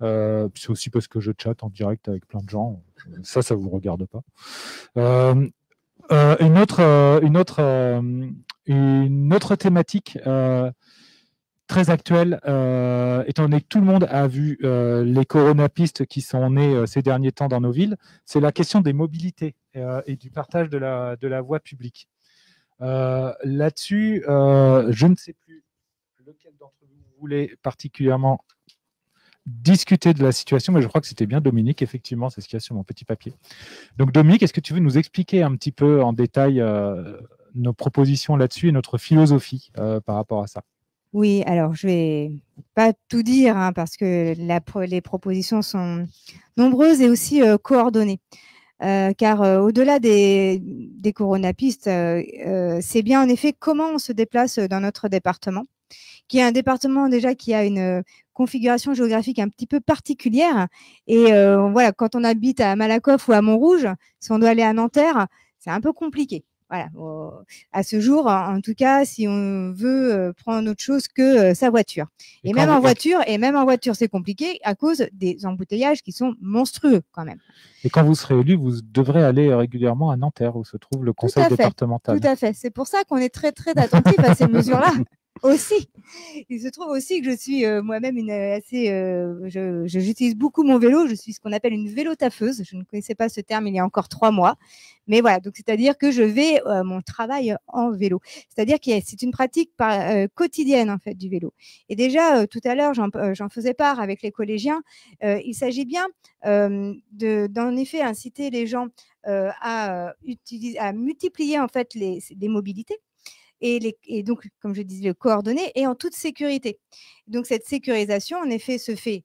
C'est aussi parce que je chatte en direct avec plein de gens. Ça vous regarde pas. Une autre thématique très actuelle, étant donné que tout le monde a vu les coronapistes qui sont nés ces derniers temps dans nos villes, c'est la question des mobilités et du partage de la voie publique. Là-dessus, je ne sais plus lequel d'entre vous voulait particulièrement discuter de la situation, mais je crois que c'était bien Dominique, effectivement, c'est ce qu'il y a sur mon petit papier. Donc Dominique, est-ce que tu veux nous expliquer un petit peu en détail nos propositions là-dessus et notre philosophie par rapport à ça? Oui, alors je vais pas tout dire hein, parce que les propositions sont nombreuses et aussi coordonnées. Car au-delà des coronapistes, c'est bien en effet comment on se déplace dans notre département, qui est un département déjà qui a une configuration géographique un petit peu particulière. Et voilà, quand on habite à Malakoff ou à Montrouge, si on doit aller à Nanterre, c'est un peu compliqué. Voilà, à ce jour, en tout cas, si on veut prendre autre chose que sa voiture. Et même en voiture, c'est compliqué à cause des embouteillages qui sont monstrueux quand même. Et quand vous serez élu, vous devrez aller régulièrement à Nanterre, où se trouve le conseil départemental. Tout à fait. C'est pour ça qu'on est très, très attentif à ces mesures-là. Aussi, il se trouve aussi que je suis moi-même j'utilise beaucoup mon vélo. Je suis ce qu'on appelle une vélo-taffeuse. Je ne connaissais pas ce terme il y a encore 3 mois, mais voilà. Donc c'est-à-dire que je vais mon travail en vélo. C'est-à-dire que c'est une pratique quotidienne en fait du vélo. Et déjà tout à l'heure j'en faisais part avec les collégiens. Il s'agit bien d'en effet inciter les gens à multiplier en fait les mobilités. Et donc, comme je disais, coordonnées et en toute sécurité. Donc, cette sécurisation, en effet, se fait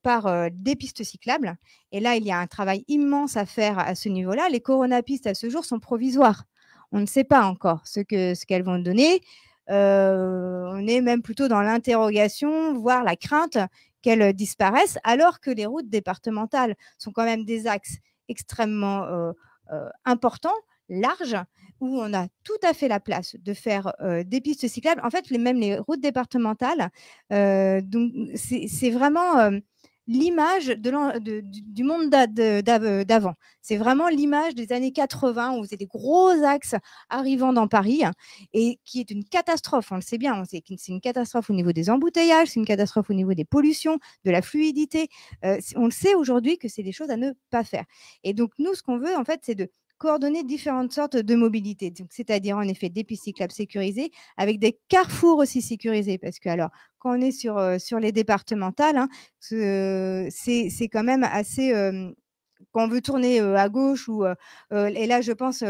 par des pistes cyclables. Et là, il y a un travail immense à faire à ce niveau-là. Les coronapistes, à ce jour, sont provisoires. On ne sait pas encore ce qu'elles vont donner. On est même plutôt dans l'interrogation, voire la crainte qu'elles disparaissent, alors que les routes départementales sont quand même des axes extrêmement importants, larges, où on a tout à fait la place de faire des pistes cyclables. En fait, même les routes départementales, donc c'est vraiment l'image du monde d'avant. C'est vraiment l'image des années 80 où vous avez des gros axes arrivant dans Paris et qui est une catastrophe. On le sait bien, c'est une catastrophe au niveau des embouteillages, c'est une catastrophe au niveau des pollutions, de la fluidité. On le sait aujourd'hui que c'est des choses à ne pas faire. Et donc, nous, ce qu'on veut, en fait, c'est de coordonner différentes sortes de mobilité. C'est-à-dire, en effet, des pistes cyclables sécurisées avec des carrefours aussi sécurisés. Parce que, alors, quand on est sur les départementales, hein, c'est quand même assez... quand on veut tourner à gauche, et là, je pense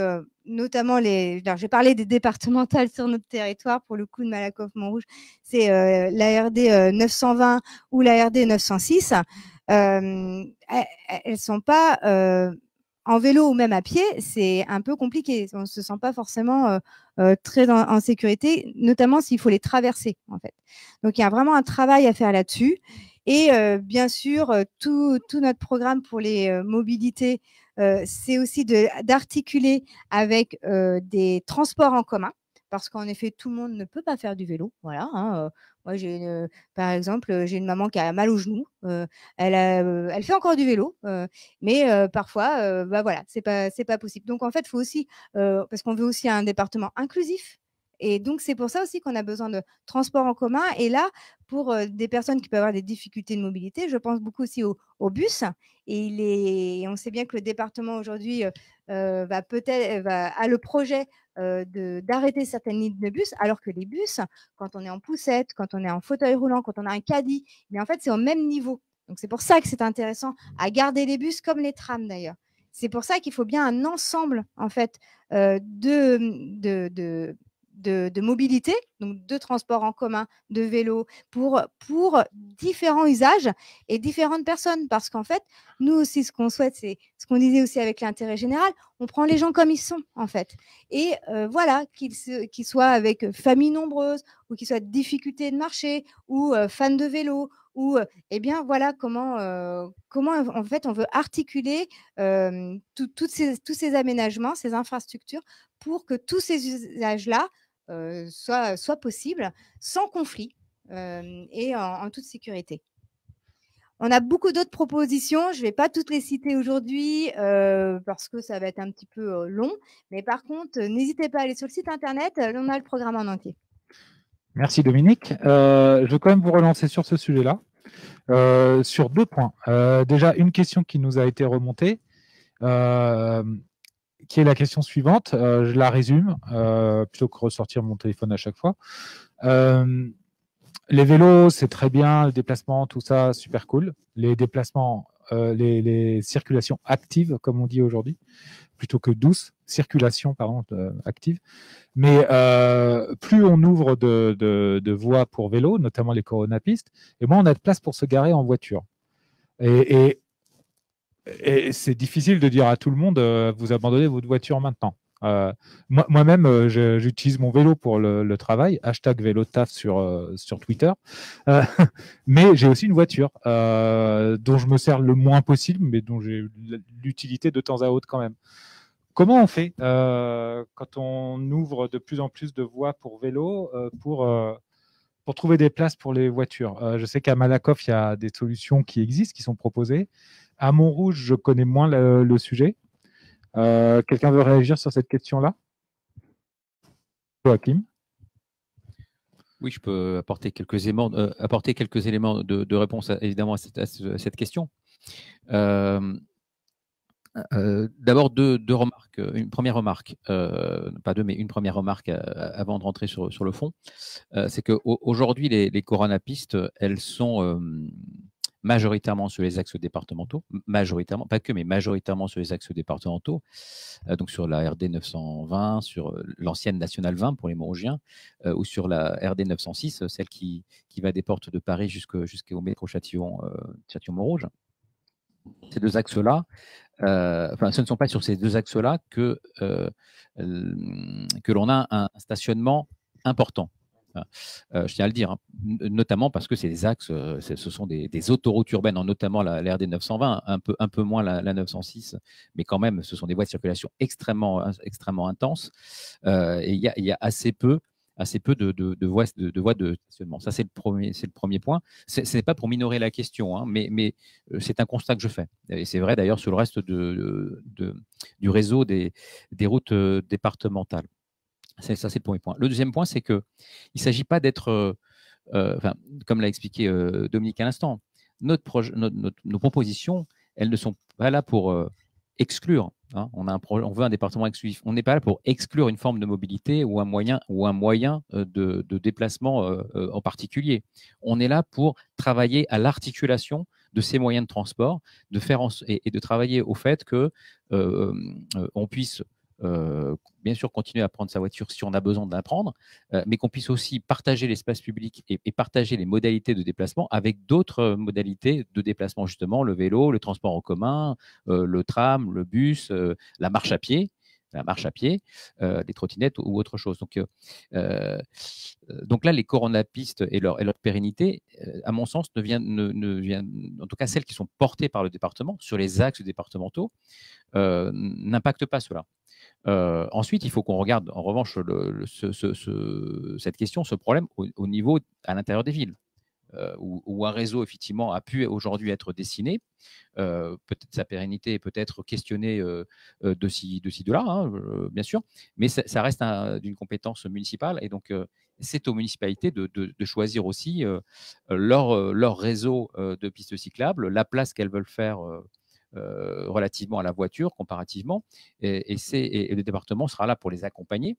notamment j'ai parlé des départementales sur notre territoire, pour le coup de Malakoff-Montrouge, c'est la RD 920 ou la RD 906. Elles ne sont pas en vélo ou même à pied, c'est un peu compliqué. On ne se sent pas forcément très en sécurité, notamment s'il faut les traverser, en fait. Donc, il y a vraiment un travail à faire là-dessus. Et bien sûr, tout notre programme pour les mobilités, c'est aussi d'articuler avec des transports en commun, parce qu'en effet, tout le monde ne peut pas faire du vélo. Voilà, hein, moi, par exemple, j'ai une maman qui a mal au genou. Elle fait encore du vélo, mais parfois, bah voilà, c'est pas possible. Donc en fait, il faut aussi, parce qu'on veut aussi un département inclusif. Et donc, c'est pour ça aussi qu'on a besoin de transports en commun. Et là, pour des personnes qui peuvent avoir des difficultés de mobilité, je pense beaucoup aussi au bus. Et on sait bien que le département aujourd'hui a le projet d'arrêter certaines lignes de bus, alors que les bus, quand on est en poussette, quand on est en fauteuil roulant, quand on a un caddie, mais en fait, c'est au même niveau. Donc, c'est pour ça que c'est intéressant à garder les bus comme les trams d'ailleurs. C'est pour ça qu'il faut bien un ensemble en fait de mobilité, donc de transport en commun, de vélo, pour différents usages et différentes personnes. Parce qu'en fait, nous aussi, ce qu'on souhaite, c'est ce qu'on disait aussi avec l'intérêt général, on prend les gens comme ils sont, en fait. Et voilà, qu'ils soient avec famille nombreuse, ou qu'ils soient de difficulté de marcher, ou fans de vélo, ou eh bien voilà comment en fait on veut articuler tous ces aménagements, ces infrastructures, pour que tous ces usages-là soient possibles sans conflit et en toute sécurité. On a beaucoup d'autres propositions. Je ne vais pas toutes les citer aujourd'hui parce que ça va être un petit peu long. Mais par contre, n'hésitez pas à aller sur le site internet. On a le programme en entier. Merci Dominique. Je veux quand même vous relancer sur ce sujet-là, sur 2 points. Déjà, une question qui nous a été remontée, qui est la question suivante. Je la résume, plutôt que ressortir mon téléphone à chaque fois. Les vélos, c'est très bien, le déplacement, tout ça, super cool. Les déplacements, les circulations actives, comme on dit aujourd'hui, plutôt que douce, circulation, pardon, active. Mais plus on ouvre de voies pour vélo, notamment les coronapistes, et moins on a de place pour se garer en voiture. Et c'est difficile de dire à tout le monde, vous abandonnez votre voiture maintenant. Moi-même, j'utilise mon vélo pour le travail, #vélotaf sur Twitter, mais j'ai aussi une voiture dont je me sers le moins possible, mais dont j'ai l'utilité de temps à autre quand même. Comment on fait quand on ouvre de plus en plus de voies pour vélo pour trouver des places pour les voitures? Je sais qu'à Malakoff, il y a des solutions qui existent, qui sont proposées. À Montrouge, je connais moins le sujet. Quelqu'un veut réagir sur cette question-là? Joachim? Oui, je peux apporter quelques éléments de réponse évidemment à cette question. D'abord, deux remarques. Une première remarque, pas deux, mais une première remarque avant de rentrer sur le fond. C'est qu'aujourd'hui, les coronapistes, elles sont majoritairement sur les axes départementaux, majoritairement, pas que, mais majoritairement sur les axes départementaux, donc sur la RD 920, sur l'ancienne Nationale 20 pour les Montrougiens, ou sur la RD 906, celle qui va des portes de Paris jusqu'au métro Châtillon-Montrouge. Ces deux axes-là, ce ne sont pas sur ces deux axes-là que l'on a un stationnement important. Je tiens à le dire, hein, notamment parce que c'est des axes, ce sont des autoroutes urbaines, notamment la RD 920, un peu moins la 906, mais quand même, ce sont des voies de circulation extrêmement intenses. Et il y a assez peu de voies de stationnement. Ça, c'est le premier point. Ce n'est pas pour minorer la question, hein, mais c'est un constat que je fais. Et c'est vrai d'ailleurs sur le reste du réseau des routes départementales. Ça, c'est le premier point. Le deuxième point, c'est qu'il ne s'agit pas d'être, comme l'a expliqué Dominique à l'instant, nos propositions, elles ne sont pas là pour exclure. Hein. On veut un département exclusif. On n'est pas là pour exclure une forme de mobilité ou un moyen de déplacement en particulier. On est là pour travailler à l'articulation de ces moyens de transport, et de travailler au fait que on puisse bien sûr continuer à prendre sa voiture si on a besoin de la prendre, mais qu'on puisse aussi partager l'espace public et partager les modalités de déplacement avec d'autres modalités de déplacement, justement le vélo, le transport en commun, le tram, le bus, la marche à pied, les trottinettes ou autre chose. Donc là, les coronapistes et leur pérennité, à mon sens, ne viennent, en tout cas celles qui sont portées par le département sur les axes départementaux, n'impactent pas cela. Ensuite, il faut qu'on regarde en revanche cette question, ce problème au niveau à l'intérieur des villes, où un réseau effectivement a pu aujourd'hui être dessiné. Peut-être sa pérennité est peut-être questionnée de ci, de là, hein, bien sûr, mais ça reste d'une compétence municipale, et donc c'est aux municipalités de choisir aussi leur réseau de pistes cyclables, la place qu'elles veulent faire relativement à la voiture comparativement, et le département sera là pour les accompagner,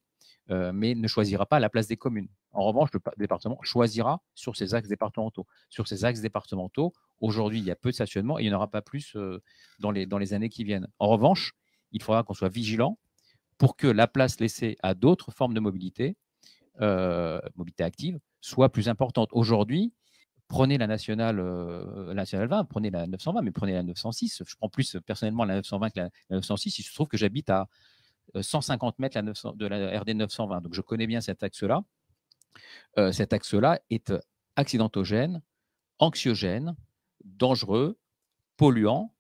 mais ne choisira pas à la place des communes. En revanche, le département choisira sur ces axes départementaux. Sur ces axes départementaux, aujourd'hui, il y a peu de stationnement et il n'y en aura pas plus dans les années qui viennent. En revanche, il faudra qu'on soit vigilant pour que la place laissée à d'autres formes de mobilité, mobilité active, soit plus importante. Aujourd'hui, prenez la nationale 20, prenez la 920, mais prenez la 906. Je prends plus personnellement la 920 que la 906. Il se trouve que j'habite à 150 mètres de la RD 920. Donc, je connais bien cet axe-là. Cet axe-là est accidentogène, anxiogène, dangereux, polluant.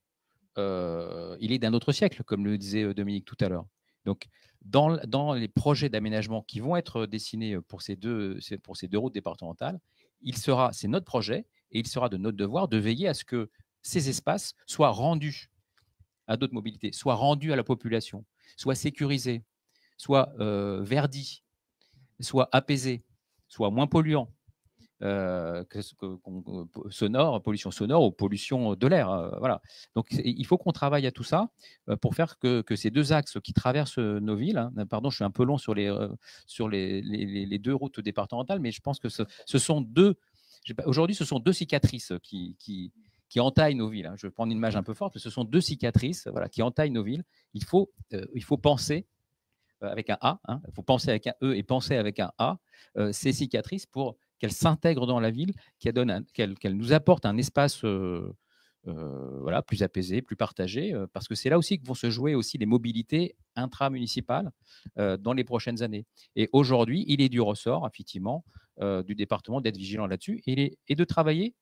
Il est d'un autre siècle, comme le disait Dominique tout à l'heure. Donc, dans les projets d'aménagement qui vont être dessinés pour ces deux routes départementales, c'est notre projet et il sera de notre devoir de veiller à ce que ces espaces soient rendus à d'autres mobilités, soient rendus à la population, soient sécurisés, soient verdis, soient apaisés, soient moins polluants, pollution sonore ou pollution de l'air. Voilà. Donc, il faut qu'on travaille à tout ça pour faire que ces deux axes qui traversent nos villes, hein, pardon, je suis un peu long sur les deux routes départementales, mais je pense que ce sont aujourd'hui, ce sont deux cicatrices qui entaillent nos villes. Hein. Je vais prendre une image un peu forte, mais ce sont deux cicatrices, voilà, qui entaillent nos villes. Il faut penser avec un A, hein, il faut penser avec un E et penser avec un A, ces cicatrices pour qu'elles s'intègrent dans la ville, qu'elles nous apportent un espace voilà, plus apaisé, plus partagé, parce que c'est là aussi que vont se jouer aussi les mobilités intramunicipales dans les prochaines années. Et aujourd'hui, il est du ressort, effectivement, du département d'être vigilant là-dessus et de travailler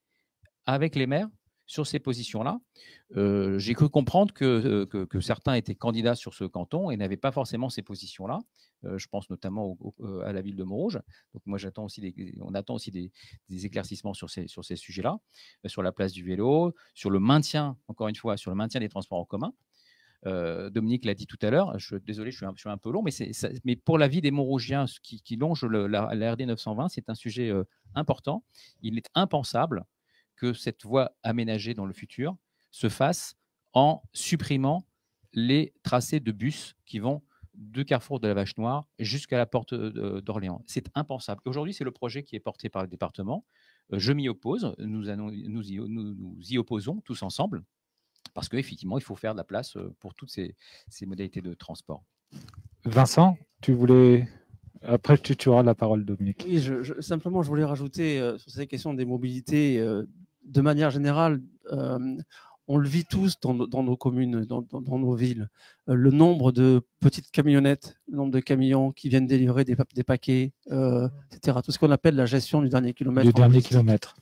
avec les maires sur ces positions-là. J'ai cru comprendre que certains étaient candidats sur ce canton et n'avaient pas forcément ces positions-là. Je pense notamment à la ville de Montrouge. Donc moi, on attend aussi des éclaircissements sur ces sujets-là, sur la place du vélo, sur le maintien, encore une fois, sur le maintien des transports en commun. Dominique l'a dit tout à l'heure, désolé, je suis un peu long, mais pour la vie des Montrougiens qui longent la RD 920, c'est un sujet important. Il est impensable que cette voie aménagée dans le futur se fasse en supprimant les tracés de bus qui vont de Carrefour de la Vache Noire jusqu'à la porte d'Orléans. C'est impensable. Aujourd'hui, c'est le projet qui est porté par le département. Je m'y oppose. Nous y opposons tous ensemble parce qu'effectivement, il faut faire de la place pour toutes ces modalités de transport. Vincent, tu voulais... Après, tu auras la parole, Dominique. Oui, simplement, je voulais rajouter sur ces questions des mobilités, de manière générale, on le vit tous dans nos communes, dans nos villes. Le nombre de petites camionnettes, le nombre de camions qui viennent délivrer des paquets, etc. Tout ce qu'on appelle la gestion du dernier kilomètre. Du dernier kilomètre.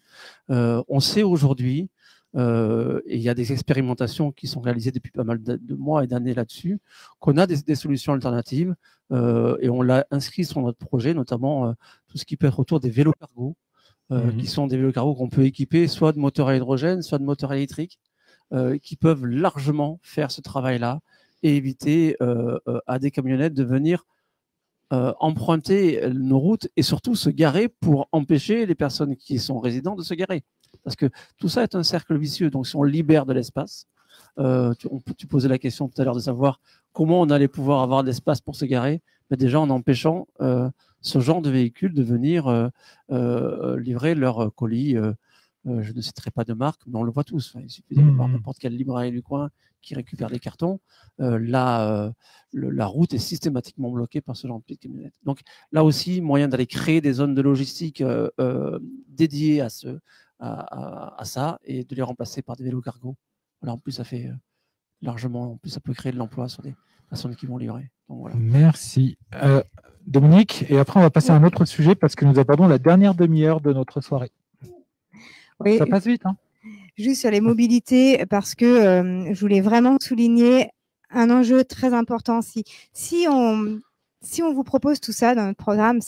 On sait aujourd'hui, et il y a des expérimentations qui sont réalisées depuis pas mal de mois et d'années là-dessus, qu'on a des solutions alternatives et on l'a inscrit sur notre projet, notamment tout ce qui peut être autour des vélos cargo, qui sont des vélos cargo qu'on peut équiper soit de moteurs à hydrogène, soit de moteurs électriques, qui peuvent largement faire ce travail-là et éviter à des camionnettes de venir emprunter nos routes et surtout se garer pour empêcher les personnes qui sont résidents de se garer. Parce que tout ça est un cercle vicieux. Donc, si on libère de l'espace, Tu posais la question tout à l'heure de savoir comment on allait pouvoir avoir de l'espace pour se garer, mais déjà en empêchant ce genre de véhicules de venir livrer leurs colis. Je ne citerai pas de marque, mais on le voit tous. Enfin, il suffit d'aller voir n'importe quelle librairie du coin qui récupère des cartons. La route est systématiquement bloquée par ce genre de petites camionnettes. Donc là aussi, moyen d'aller créer des zones de logistique dédiées à ça et de les remplacer par des vélos cargo. Voilà, en plus, ça fait largement, en plus, ça peut créer de l'emploi sur des personnes qui vont livrer. Donc, voilà. Merci. Dominique, et après on va passer à un autre sujet parce que nous abordons la dernière demi-heure de notre soirée. Oui, ça passe vite, hein. Juste sur les mobilités, parce que je voulais vraiment souligner un enjeu très important. Si on vous propose tout ça dans notre programme,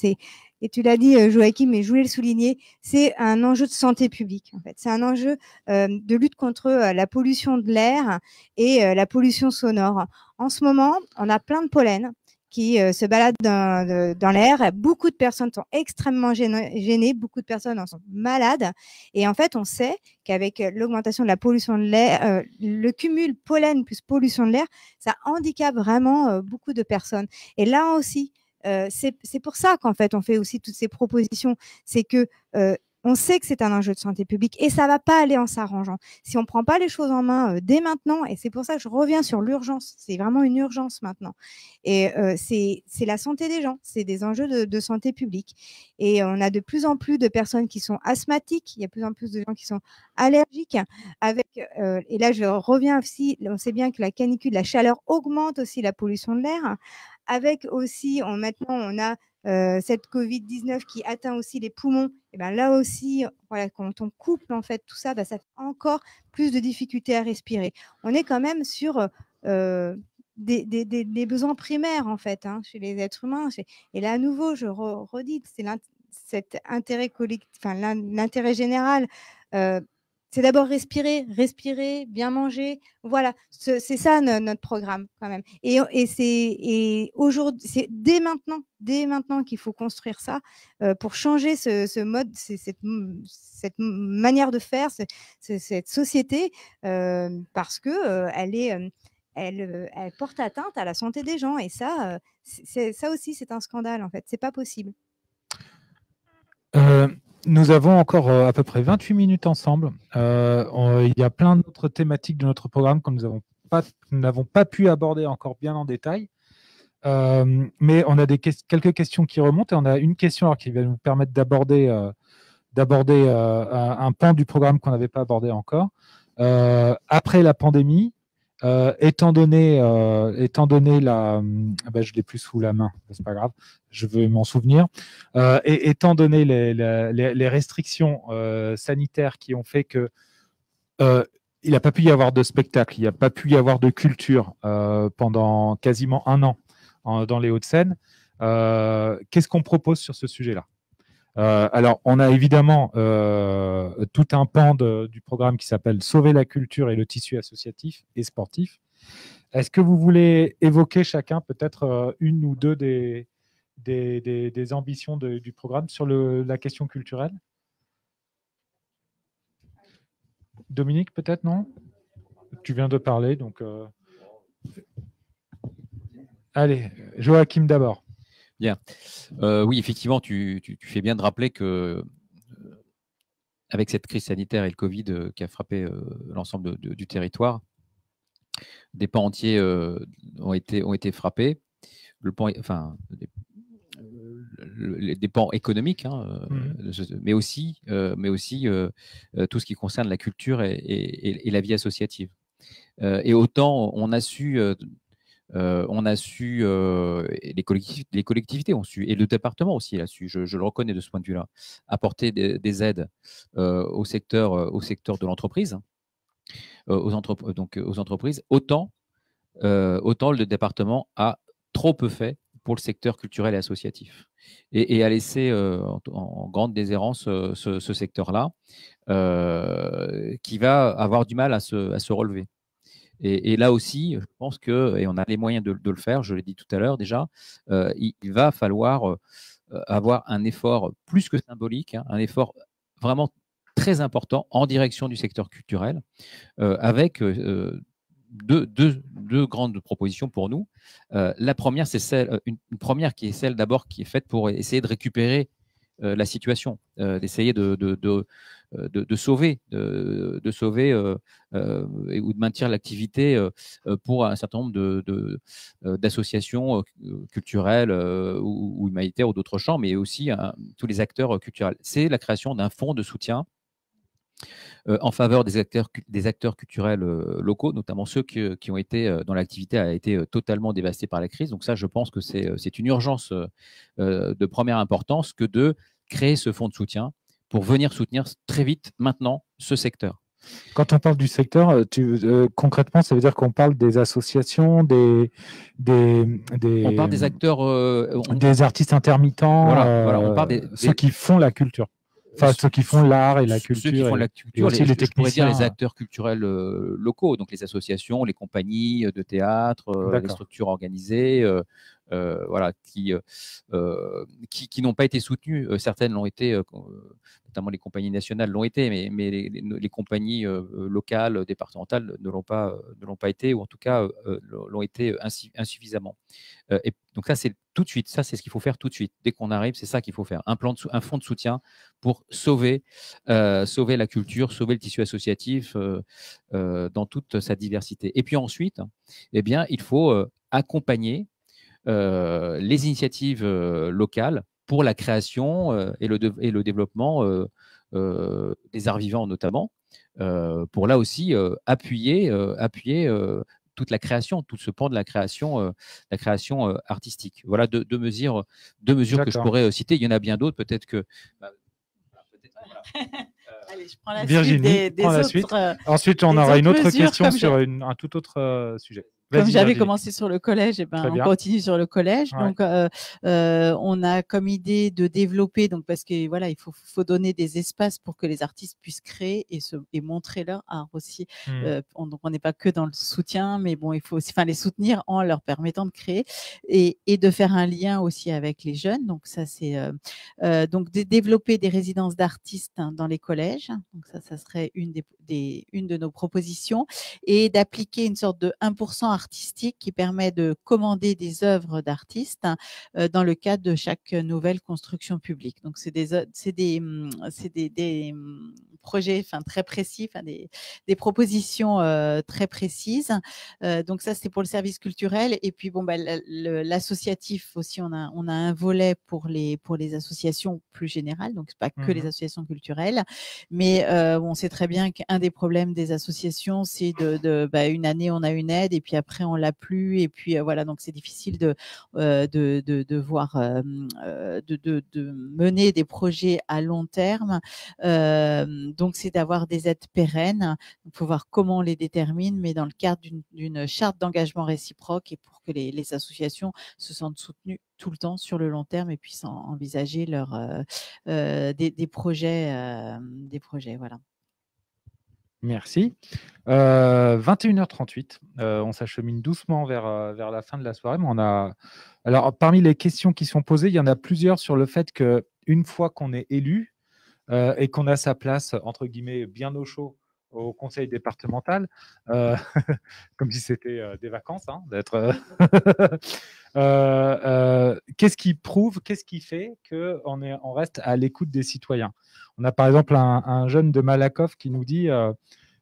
et tu l'as dit, Joachim, mais je voulais le souligner, c'est un enjeu de santé publique. En fait, c'est un enjeu de lutte contre la pollution de l'air et la pollution sonore. En ce moment, on a plein de pollen qui se baladent dans l'air. Beaucoup de personnes sont extrêmement gênées, beaucoup de personnes en sont malades. Et en fait, on sait qu'avec l'augmentation de la pollution de l'air, le cumul pollen plus pollution de l'air, ça handicape vraiment beaucoup de personnes. Et là aussi, c'est pour ça qu'en fait, on fait aussi toutes ces propositions. C'est que on sait que c'est un enjeu de santé publique et ça ne va pas aller en s'arrangeant. Si on ne prend pas les choses en main dès maintenant, et c'est pour ça que je reviens sur l'urgence, c'est vraiment une urgence maintenant. Et c'est la santé des gens, c'est des enjeux de santé publique. Et on a de plus en plus de personnes qui sont asthmatiques, il y a de plus en plus de gens qui sont allergiques. Et là, je reviens aussi, on sait bien que la canicule, la chaleur augmente aussi la pollution de l'air. Avec aussi, maintenant, on a cette Covid-19 qui atteint aussi les poumons. Et ben là aussi, voilà, quand on coupe en fait tout ça, ça fait encore plus de difficultés à respirer. On est quand même sur des besoins primaires en fait chez les êtres humains. Et là, à nouveau, je redis, c'est cet intérêt collectif, l'intérêt général. C'est d'abord respirer, bien manger. Voilà, c'est ça notre programme quand même. Et aujourd'hui, c'est dès maintenant qu'il faut construire ça pour changer ce mode, cette manière de faire, cette société, parce que elle porte atteinte à la santé des gens. Et ça, ça aussi, c'est un scandale en fait. C'est pas possible. Nous avons encore à peu près 28 minutes ensemble. Il y a plein d'autres thématiques de notre programme que nous n'avons pas pu aborder encore bien en détail. Mais on a quelques questions qui remontent et on a une question qui va nous permettre d'aborder un pan du programme qu'on n'avait pas abordé encore. Après la pandémie, étant donné je l'ai plus sous la main, c'est pas grave, je veux m'en souvenir. Et étant donné les restrictions sanitaires qui ont fait que il n'a pas pu y avoir de spectacle, il n'a pas pu y avoir de culture pendant quasiment un an dans les Hauts-de-Seine, qu'est-ce qu'on propose sur ce sujet-là? Alors, on a évidemment tout un pan du programme qui s'appelle « Sauver la culture et le tissu associatif et sportif ». Est-ce que vous voulez évoquer chacun peut-être une ou deux des ambitions du programme sur la question culturelle? Dominique, peut-être, non? Tu viens de parler, donc... Allez, Joachim d'abord. Bien. Oui, effectivement, tu fais bien de rappeler que avec cette crise sanitaire et le Covid qui a frappé l'ensemble du territoire, des pans entiers ont été frappés. Des pans économiques, mais aussi tout ce qui concerne la culture et la vie associative. Et autant on a su les collectivités ont su, et le département aussi a su, je le reconnais de ce point de vue-là, apporter des aides au secteur de l'entreprise, aux entreprises, autant le département a trop peu fait pour le secteur culturel et associatif, et a laissé en grande déshérence ce secteur-là, qui va avoir du mal à se relever. Et là aussi, je pense et on a les moyens de le faire, je l'ai dit tout à l'heure déjà, il va falloir avoir un effort plus que symbolique, un effort vraiment très important en direction du secteur culturel, avec deux grandes propositions pour nous. La première, c'est une première qui est celle d'abord qui est faite pour essayer de récupérer la situation, d'essayer de sauver, ou de maintenir l'activité pour un certain nombre d'associations culturelles ou humanitaires ou d'autres champs, mais aussi tous les acteurs culturels. C'est la création d'un fonds de soutien en faveur des acteurs culturels locaux, notamment ceux qui ont été, dont l'activité a été totalement dévastée par la crise. Donc ça, je pense que c'est une urgence de première importance que de créer ce fonds de soutien pour venir soutenir très vite, maintenant, ce secteur. Quand on parle du secteur, concrètement, ça veut dire qu'on parle des associations, on parle des acteurs, des artistes intermittents, voilà, on parle ceux qui font la culture. Enfin, ceux qui font l'art et la culture. Ceux qui font la culture, aussi les techniciens. Je pourrais dire les acteurs culturels locaux, donc les associations, les compagnies de théâtre, les structures organisées, voilà, qui n'ont pas été soutenues. Certaines l'ont été, notamment les compagnies nationales l'ont été, mais les compagnies locales, départementales ne l'ont pas été, ou en tout cas l'ont été insuffisamment. Et donc ça, c'est tout de suite. Ça, c'est ce qu'il faut faire tout de suite. Dès qu'on arrive, c'est ça qu'il faut faire. Un fonds de soutien pour sauver la culture, sauver le tissu associatif dans toute sa diversité. Et puis ensuite, eh bien, il faut accompagner les initiatives locales pour la création et le développement des arts vivants notamment, pour là aussi appuyer toute la création, tout ce pan de la création artistique. Voilà deux mesures que je pourrais citer. Il y en a bien d'autres, peut-être que... Allez, je prends la Virginie, suite des prends la autres, suite. Ensuite, on aura une autre question sur un tout autre sujet. Comme j'avais Virginie. commencé sur le collège, on continue sur le collège. Ouais. Donc, on a comme idée de développer, donc parce que voilà, il faut donner des espaces pour que les artistes puissent créer et montrer leur art aussi. Donc, on n'est pas que dans le soutien, mais bon, il faut aussi, les soutenir en leur permettant de créer et de faire un lien aussi avec les jeunes. Donc, ça c'est donc développer des résidences d'artistes dans les collèges. Donc, ça serait une de nos propositions, et d'appliquer une sorte de 1% artistique qui permet de commander des œuvres d'artistes dans le cadre de chaque nouvelle construction publique. Donc, c'est des projets très précis, des propositions très précises. Donc, ça, c'est pour le service culturel. Et puis, l'associatif aussi, on a un volet pour les associations plus générales, donc pas que les associations culturelles. Mais on sait très bien qu'un des problèmes des associations, c'est une année, on a une aide, et puis après, on l'a plus. Et puis, voilà, donc c'est difficile de mener des projets à long terme. Donc, c'est d'avoir des aides pérennes. Il faut voir comment on les détermine, mais dans le cadre d'une charte d'engagement réciproque, et pour que les associations se sentent soutenues tout le temps sur le long terme et puissent envisager des projets, voilà. Merci. 21h38, on s'achemine doucement vers la fin de la soirée. Mais alors, parmi les questions qui sont posées, il y en a plusieurs sur le fait qu'une fois qu'on est élu et qu'on a sa place, entre guillemets, bien au chaud au conseil départemental, comme si c'était des vacances, d'être... qu'est-ce qui prouve, qu'est-ce qui fait qu'on reste à l'écoute des citoyens? On a par exemple un jeune de Malakoff qui nous dit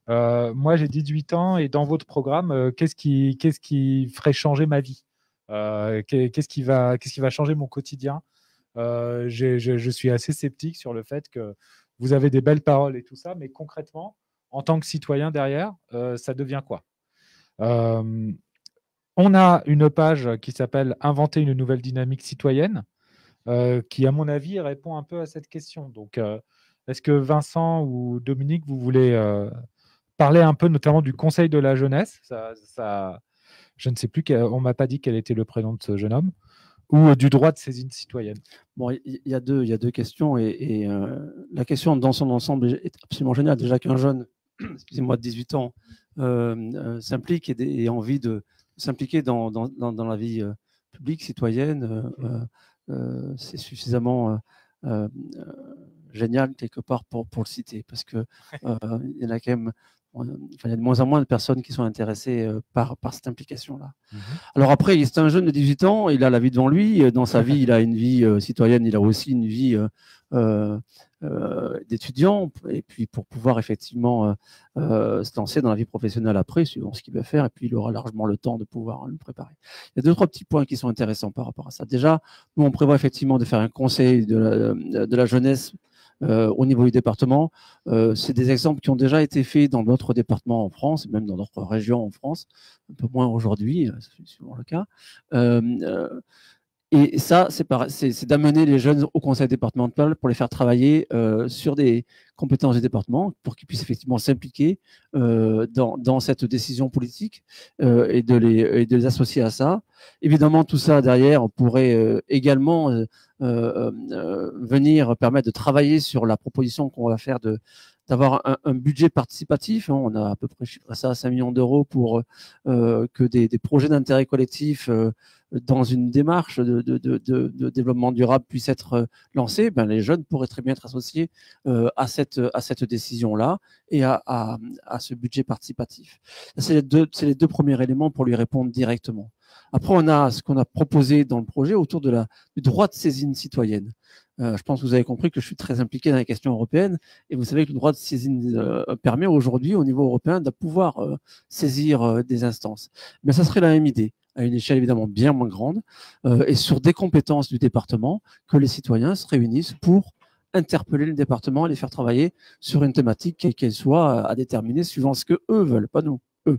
moi j'ai 18 ans et dans votre programme, qu'est-ce qui ferait changer ma vie? Qu'est-ce qui va changer mon quotidien? Je suis assez sceptique sur le fait que vous avez des belles paroles et tout ça, mais concrètement, en tant que citoyen derrière, ça devient quoi? On a une page qui s'appelle « Inventer une nouvelle dynamique citoyenne », qui, à mon avis, répond un peu à cette question. Donc, est-ce que Vincent ou Dominique, vous voulez parler un peu notamment du Conseil de la jeunesse? Je ne sais plus, on ne m'a pas dit quel était le prénom de ce jeune homme, ou du droit de saisine citoyenne. Bon, il y a deux questions, et la question dans son ensemble est absolument géniale. Déjà qu'un jeune, excusez-moi, de 18 ans, s'implique et ait envie de s'impliquer dans la vie publique, citoyenne, c'est suffisamment génial quelque part pour le citer, parce que il y en a quand même, il y a de moins en moins de personnes qui sont intéressées par cette implication-là. Alors après, c'est un jeune de 18 ans, il a la vie devant lui. Dans sa vie, il a une vie citoyenne, il a aussi une vie d'étudiant. Et puis pour pouvoir effectivement se lancer dans la vie professionnelle après, suivant ce qu'il veut faire, et puis il aura largement le temps de pouvoir le préparer. Il y a 2-3 petits points qui sont intéressants par rapport à ça. Déjà, nous, on prévoit effectivement de faire un conseil de la jeunesse au niveau du département. C'est des exemples qui ont déjà été faits dans d'autres départements en France, même dans d'autres régions en France, un peu moins aujourd'hui, c'est souvent le cas. Et ça, c'est d'amener les jeunes au conseil départemental pour les faire travailler sur des compétences du département pour qu'ils puissent effectivement s'impliquer dans cette décision politique et de les associer à ça. Évidemment, tout ça, derrière, on pourrait également venir permettre de travailler sur la proposition qu'on va faire d'avoir un budget participatif. On a à peu près chiffré ça à 5 millions d'euros pour que des projets d'intérêt collectif dans une démarche de développement durable puissent être lancés. Les jeunes pourraient très bien être associés à cette décision-là et à ce budget participatif. C'est les deux premiers éléments pour lui répondre directement. Après, on a ce qu'on a proposé dans le projet autour du droit de saisine citoyenne. Je pense que vous avez compris que je suis très impliqué dans les questions européennes et vous savez que le droit de saisine permet aujourd'hui au niveau européen de pouvoir saisir des instances. Mais ça serait la même idée, à une échelle évidemment bien moins grande et sur des compétences du département que les citoyens se réunissent pour interpeller le département et les faire travailler sur une thématique qu'elle soit à déterminer suivant ce que eux veulent, pas nous, eux.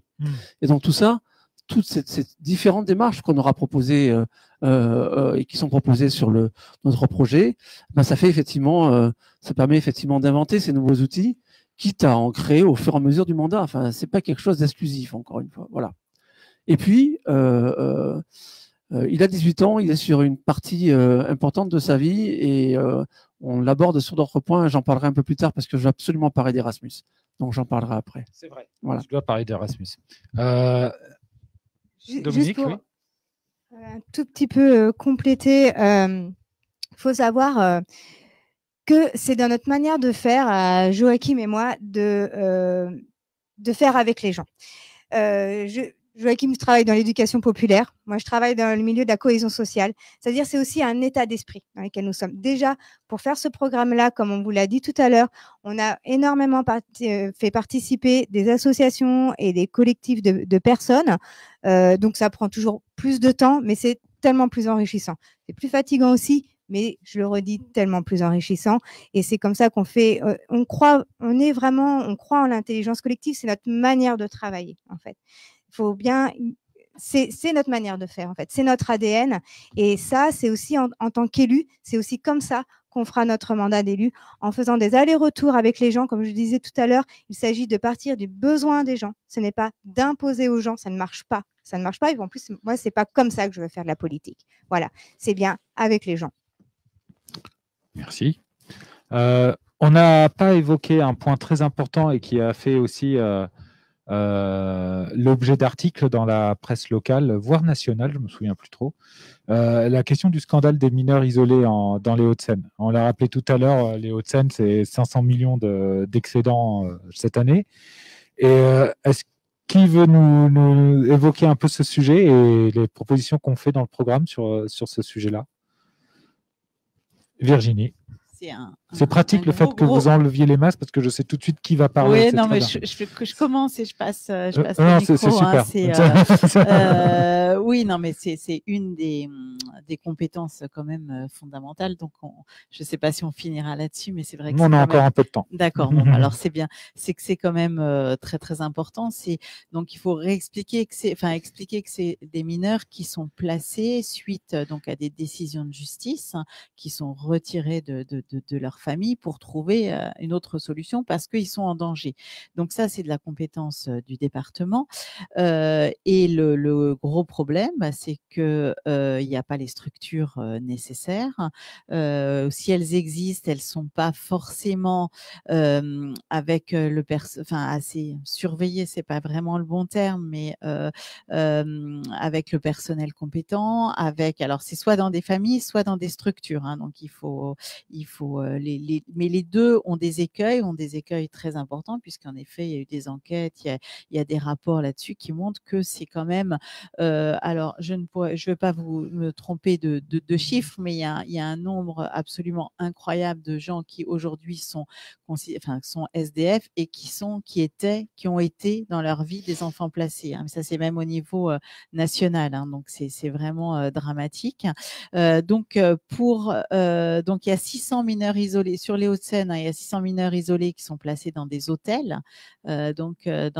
Et donc tout ça, toutes ces différentes démarches qu'on aura proposées et qui sont proposées sur notre projet, ça fait effectivement, ça permet effectivement d'inventer ces nouveaux outils, quitte à en créer au fur et à mesure du mandat. Enfin, c'est pas quelque chose d'exclusif, encore une fois. Voilà. Et puis, il a 18 ans, il est sur une partie importante de sa vie et on l'aborde sur d'autres points. J'en parlerai un peu plus tard parce que je veux absolument parler d'Erasmus. Donc, j'en parlerai après. C'est vrai. Voilà. Je dois parler d'Erasmus. Dominique, Juste pour oui. un tout petit peu compléter, faut savoir que c'est dans notre manière de faire, Joachim et moi, de faire avec les gens. Joachim travaille dans l'éducation populaire. Moi, je travaille dans le milieu de la cohésion sociale. C'est-à-dire, c'est aussi un état d'esprit dans lequel nous sommes. Déjà, pour faire ce programme-là, comme on vous l'a dit tout à l'heure, on a énormément fait participer des associations et des collectifs de personnes. Donc, ça prend toujours plus de temps, mais c'est tellement plus enrichissant. C'est plus fatigant aussi, mais je le redis, tellement plus enrichissant. Et c'est comme ça qu'on fait. On croit en l'intelligence collective. C'est notre manière de travailler, en fait. Faut bien, c'est notre manière de faire en fait, c'est notre ADN et ça c'est aussi en tant qu'élu, c'est aussi comme ça qu'on fera notre mandat d'élu en faisant des allers-retours avec les gens. Comme je disais tout à l'heure, il s'agit de partir du besoin des gens, ce n'est pas d'imposer aux gens, ça ne marche pas, et en plus moi c'est pas comme ça que je veux faire de la politique. Voilà, c'est bien avec les gens. Merci. On n'a pas évoqué un point très important et qui a fait aussi l'objet d'articles dans la presse locale, voire nationale, je ne me souviens plus trop, la question du scandale des mineurs isolés dans les Hauts-de-Seine. On l'a rappelé tout à l'heure, les Hauts-de-Seine, c'est 500 millions d'excédents cette année. Et est-ce qui veut nous évoquer un peu ce sujet et les propositions qu'on fait dans le programme sur ce sujet-là? Virginie. C'est pratique le fait que vous enleviez les masques parce que je sais tout de suite qui va parler. Oui, non, mais je commence et je passe le c'est micro. super. Oui, non, mais c'est une des compétences quand même fondamentales. Donc, je ne sais pas si on finira là-dessus, mais c'est vrai que on a encore un peu de temps. D'accord. Bon, alors c'est bien. C'est que c'est quand même très très important. Donc il faut expliquer que c'est des mineurs qui sont placés suite donc à des décisions de justice qui sont retirés de leur famille pour trouver une autre solution parce qu'ils sont en danger. Donc ça, c'est de la compétence du département. Et le gros problème, c'est que il n'y a pas les structures nécessaires. Si elles existent, elles sont pas forcément avec assez surveillées, c'est pas vraiment le bon terme, mais avec le personnel compétent, alors c'est soit dans des familles, soit dans des structures. Donc il faut mais les deux ont des écueils très importants, puisqu'en effet, il y a eu des enquêtes, il y a des rapports là-dessus qui montrent que c'est quand même, alors je ne veux pas me tromper de chiffres, mais il y a un nombre absolument incroyable de gens qui aujourd'hui sont SDF et qui ont été dans leur vie des enfants placés. Hein. Ça, c'est même au niveau national. Hein. Donc, c'est vraiment dramatique. Donc, il y a 600 mineurs isolés sur les Hauts-de-Seine. Hein, il y a 600 mineurs isolés qui sont placés dans des hôtels. Dans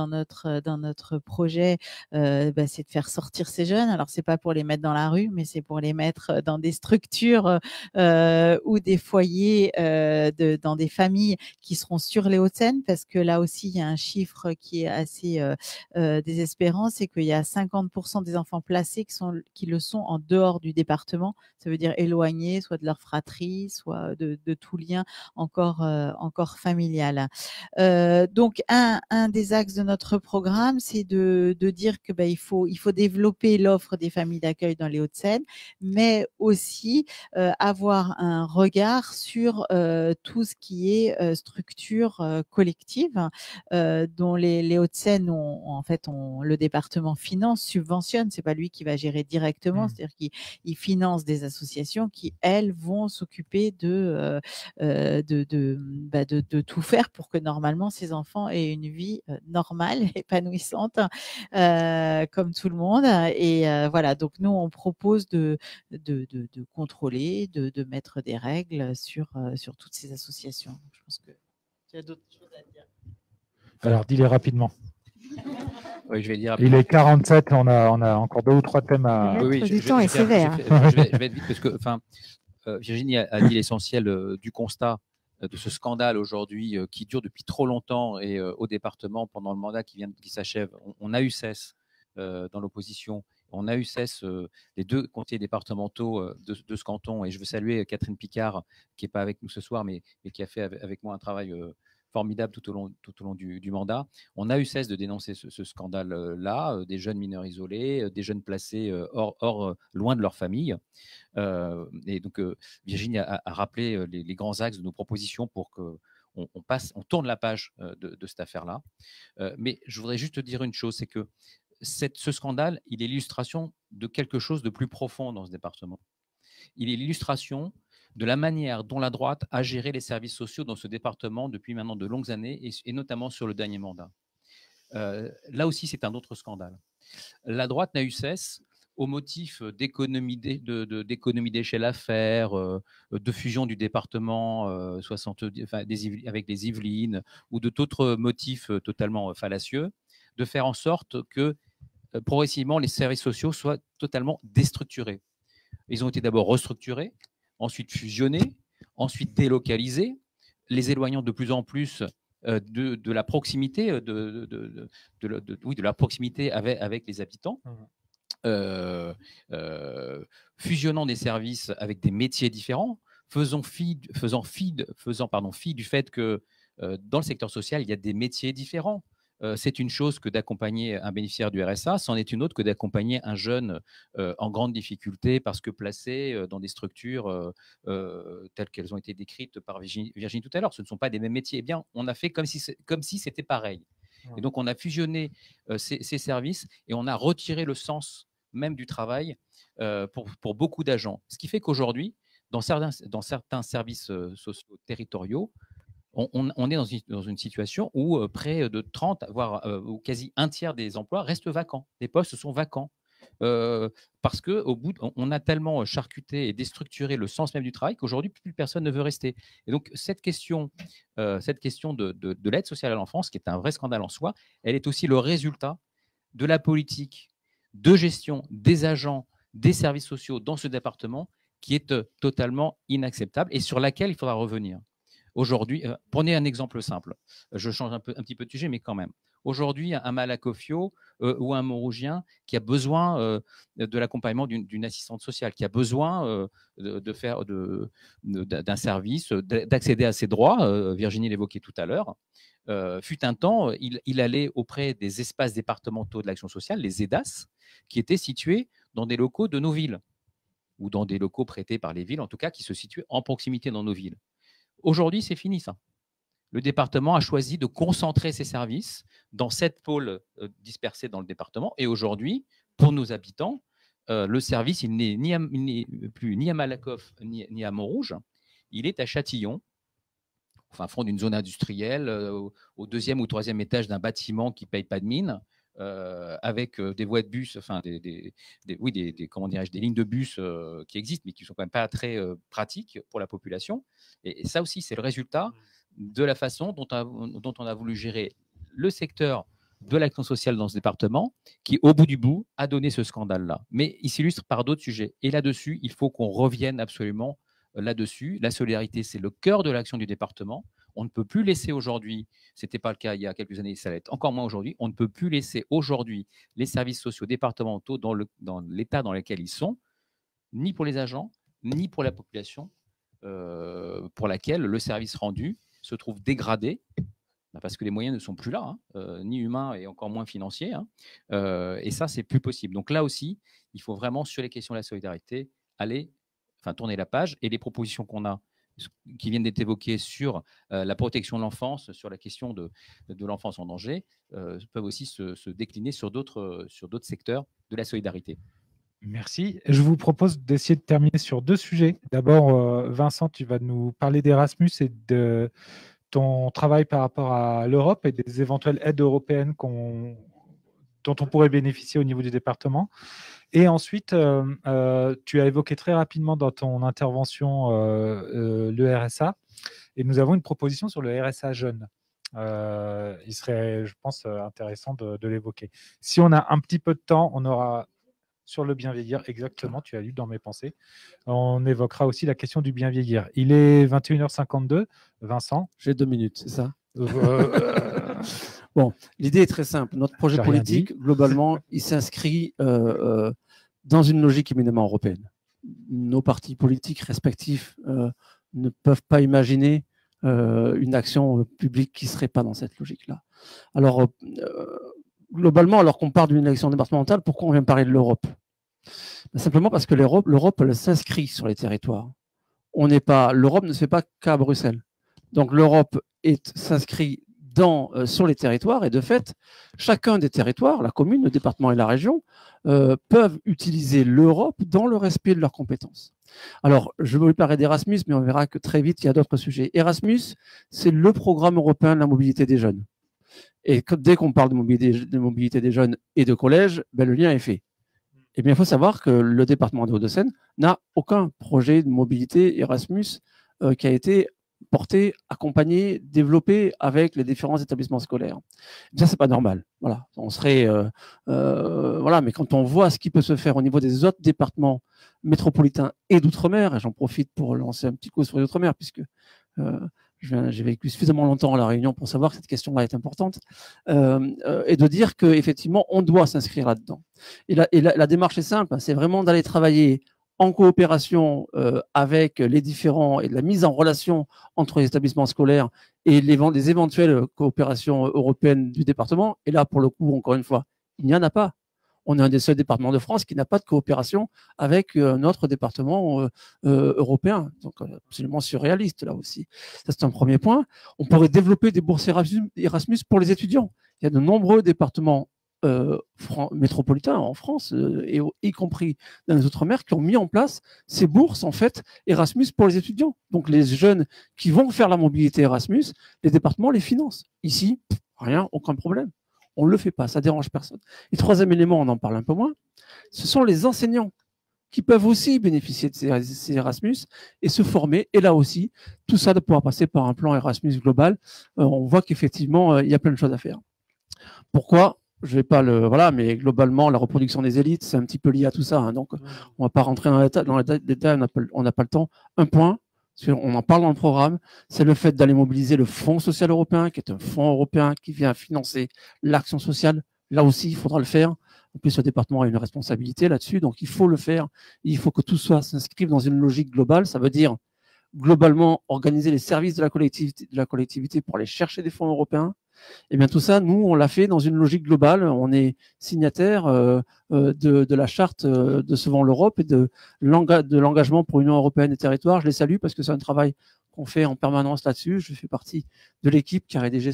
notre projet, c'est de faire sortir ces jeunes. Alors, c'est pas pour les mettre dans la rue, mais c'est pour les mettre dans des structures ou des foyers, dans des familles qui seront sur les Hauts-de-Seine, parce que là aussi, il y a un chiffre qui est assez désespérant, c'est qu'il y a 50% des enfants placés qui le sont en dehors du département. Ça veut dire éloignés, soit de leur fratrie, soit de tout lien encore familial. Donc, un des axes de notre programme, c'est de dire que il faut développer l'offre des familles d'accueil dans les Hauts-de-Seine, mais aussi avoir un regard sur tout ce qui est structure collective dont les Hauts-de-Seine le département finance, subventionne. C'est pas lui qui va gérer directement, c'est-à-dire qu'il finance des associations qui, elles, vont s'occuper de tout faire pour que normalement ces enfants aient une vie normale, épanouissante, comme tout le monde. Et voilà, donc nous on propose de contrôler, de mettre des règles sur toutes ces associations. Je pense que tu as d'autres choses à dire. Alors, dis-les rapidement. Oui, je vais dire. Il est 47, on a encore 2 ou 3 thèmes à. Le maître du temps est sévère. Je vais être vite parce que, Virginie a dit l'essentiel du constat de ce scandale aujourd'hui qui dure depuis trop longtemps et au département pendant le mandat qui s'achève. On a eu cesse dans l'opposition. On a eu cesse les 2 conseillers départementaux de ce canton, et je veux saluer Catherine Picard qui n'est pas avec nous ce soir, mais qui a fait avec moi un travail formidable tout au long du mandat. On a eu cesse de dénoncer ce scandale-là, des jeunes mineurs isolés, des jeunes placés loin de leur famille. Et donc, Virginie a rappelé les grands axes de nos propositions pour que on tourne la page de cette affaire-là. Mais je voudrais juste te dire une chose, c'est que ce scandale, il est l'illustration de quelque chose de plus profond dans ce département. Il est l'illustration de la manière dont la droite a géré les services sociaux dans ce département depuis maintenant de longues années, et notamment sur le dernier mandat. Là aussi, c'est un autre scandale. La droite n'a eu cesse, au motif d'économie d'échelle à faire, de fusion du département avec les Yvelines, ou d'autres motifs totalement fallacieux, de faire en sorte que progressivement les services sociaux soient totalement déstructurés. Ils ont été d'abord restructurés, ensuite fusionnés, ensuite délocalisés, les éloignant de plus en plus de la proximité, de la proximité avec les habitants, fusionnant des services avec des métiers différents, faisant fi du fait que dans le secteur social, il y a des métiers différents. C'est une chose que d'accompagner un bénéficiaire du RSA, c'en est une autre que d'accompagner un jeune en grande difficulté parce que placé dans des structures telles qu'elles ont été décrites par Virginie tout à l'heure. Ce ne sont pas des mêmes métiers. Eh bien, on a fait comme si c'était pareil. Et donc, on a fusionné ces services et on a retiré le sens même du travail pour beaucoup d'agents. Ce qui fait qu'aujourd'hui, dans certains services sociaux territoriaux, on est dans une situation où près de 30, voire ou quasi un tiers des emplois restent vacants. Les postes sont vacants. Parce qu'au bout, on a tellement charcuté et déstructuré le sens même du travail qu'aujourd'hui, plus personne ne veut rester. Et donc, cette question de l'aide sociale à l'enfance, qui est un vrai scandale en soi, elle est aussi le résultat de la politique de gestion des agents des services sociaux dans ce département qui est totalement inacceptable et sur laquelle il faudra revenir. Aujourd'hui, prenez un exemple simple. Je change un petit peu de sujet, mais quand même. Aujourd'hui, un Malakoffio ou un Montrougien qui a besoin de l'accompagnement d'une assistante sociale, qui a besoin d'un service, d'accéder à ses droits, Virginie l'évoquait tout à l'heure, fut un temps, il allait auprès des espaces départementaux de l'action sociale, les EDAS, qui étaient situés dans des locaux de nos villes, ou dans des locaux prêtés par les villes, en tout cas, qui se situaient en proximité dans nos villes. Aujourd'hui, c'est fini ça. Le département a choisi de concentrer ses services dans 7 pôles dispersés dans le département. Et aujourd'hui, pour nos habitants, le service, il n'est plus ni à Malakoff ni à Montrouge. Il est à Châtillon, enfin, fond d'une zone industrielle, au 2e ou 3e étage d'un bâtiment qui ne paye pas de mine, avec des voies de bus, enfin comment dirais-je, des lignes de bus qui existent, mais qui ne sont quand même pas très pratiques pour la population. Et ça aussi, c'est le résultat de la façon dont on a voulu gérer le secteur de l'action sociale dans ce département, qui, au bout du bout, a donné ce scandale-là. Mais il s'illustre par d'autres sujets. Et là-dessus, il faut qu'on revienne absolument là-dessus. La solidarité, c'est le cœur de l'action du département. On ne peut plus laisser aujourd'hui, ce n'était pas le cas il y a quelques années, ça l'est encore moins aujourd'hui, on ne peut plus laisser aujourd'hui les services sociaux départementaux dans l'état dans lequel ils sont, ni pour les agents, ni pour la population pour laquelle le service rendu se trouve dégradé, parce que les moyens ne sont plus là, ni humains et encore moins financiers. Et ça, c'est plus possible. Donc là aussi, il faut vraiment, sur les questions de la solidarité, tourner la page. Et les propositions qu'on a, qui viennent d'être évoquées sur la protection de l'enfance, sur la question de l'enfance en danger, peuvent aussi se décliner sur d'autres secteurs de la solidarité. Merci. Je vous propose d'essayer de terminer sur 2 sujets. D'abord, Vincent, tu vas nous parler d'Erasmus et de ton travail par rapport à l'Europe et des éventuelles aides européennes dont on pourrait bénéficier au niveau du département. Et ensuite, tu as évoqué très rapidement dans ton intervention le RSA, et nous avons une proposition sur le RSA jeune. Il serait, je pense, intéressant de l'évoquer. Si on a un petit peu de temps, on aura sur le bien vieillir, exactement, tu as lu dans mes pensées. On évoquera aussi la question du bien vieillir. Il est 21h52, Vincent. J'ai 2 minutes, c'est ça Bon, l'idée est très simple. Notre projet politique, globalement, il s'inscrit dans une logique éminemment européenne. Nos partis politiques respectifs ne peuvent pas imaginer une action publique qui ne serait pas dans cette logique-là. Alors, globalement, alors qu'on parle d'une élection départementale, pourquoi on vient parler de l'Europe? Simplement parce que l'Europe, elle s'inscrit sur les territoires. L'Europe ne se fait pas qu'à Bruxelles. Donc l'Europe s'inscrit sur les territoires, et de fait, chacun des territoires, la commune, le département et la région, peuvent utiliser l'Europe dans le respect de leurs compétences. Alors, je vais parler d'Erasmus, mais on verra que très vite, il y a d'autres sujets. Erasmus, c'est le programme européen de la mobilité des jeunes. Et dès qu'on parle de mobilité des jeunes et de collège, le lien est fait. Eh bien, il faut savoir que le département des Hauts-de-Seine n'a aucun projet de mobilité Erasmus qui a été porté, accompagné, développé avec les différents établissements scolaires. Ça, c'est pas normal. Voilà, on serait, mais quand on voit ce qui peut se faire au niveau des autres départements métropolitains et d'outre-mer, et j'en profite pour lancer un petit coup sur les outre-mer, puisque j'ai vécu suffisamment longtemps à La Réunion pour savoir que cette question-là est importante, et de dire qu'effectivement, on doit s'inscrire là-dedans. Et la démarche est simple, c'est vraiment d'aller travailler en coopération avec les différents, et de la mise en relation entre les établissements scolaires et les éventuelles coopérations européennes du département. Et là, pour le coup, encore une fois, il n'y en a pas. On est un des seuls départements de France qui n'a pas de coopération avec notre département européen. Donc, absolument surréaliste, là aussi. Ça, c'est un premier point. On pourrait développer des bourses Erasmus pour les étudiants. Il y a de nombreux départements métropolitains en France, et y compris dans les Outre-mer, qui ont mis en place ces bourses, en fait, Erasmus pour les étudiants. Donc, les jeunes qui vont faire la mobilité Erasmus, les départements les financent. Ici, rien, aucun problème. On ne le fait pas, ça dérange personne. Et troisième élément, on en parle un peu moins, ce sont les enseignants qui peuvent aussi bénéficier de ces Erasmus et se former. Et là aussi, tout ça doit pouvoir passer par un plan Erasmus global. On voit qu'effectivement, il y a plein de choses à faire. Pourquoi ? Je vais pas mais globalement, la reproduction des élites, c'est un petit peu lié à tout ça. Donc, on va pas rentrer dans les détails, on n'a pas le temps. Un point, on en parle dans le programme, c'est le fait d'aller mobiliser le Fonds social européen, qui est un fonds européen qui vient financer l'action sociale. Là aussi, il faudra le faire. En plus, le département a une responsabilité là-dessus, donc il faut le faire. Il faut que tout ça s'inscrive dans une logique globale. Ça veut dire, globalement, organiser les services de la collectivité pour aller chercher des fonds européens. Et bien tout ça, nous, on l'a fait dans une logique globale. On est signataire de la charte de Sauvons l'Europe et de l'engagement pour l'Union européenne des territoires. Je les salue parce que c'est un travail qu'on fait en permanence là-dessus. Je fais partie de l'équipe qui a rédigé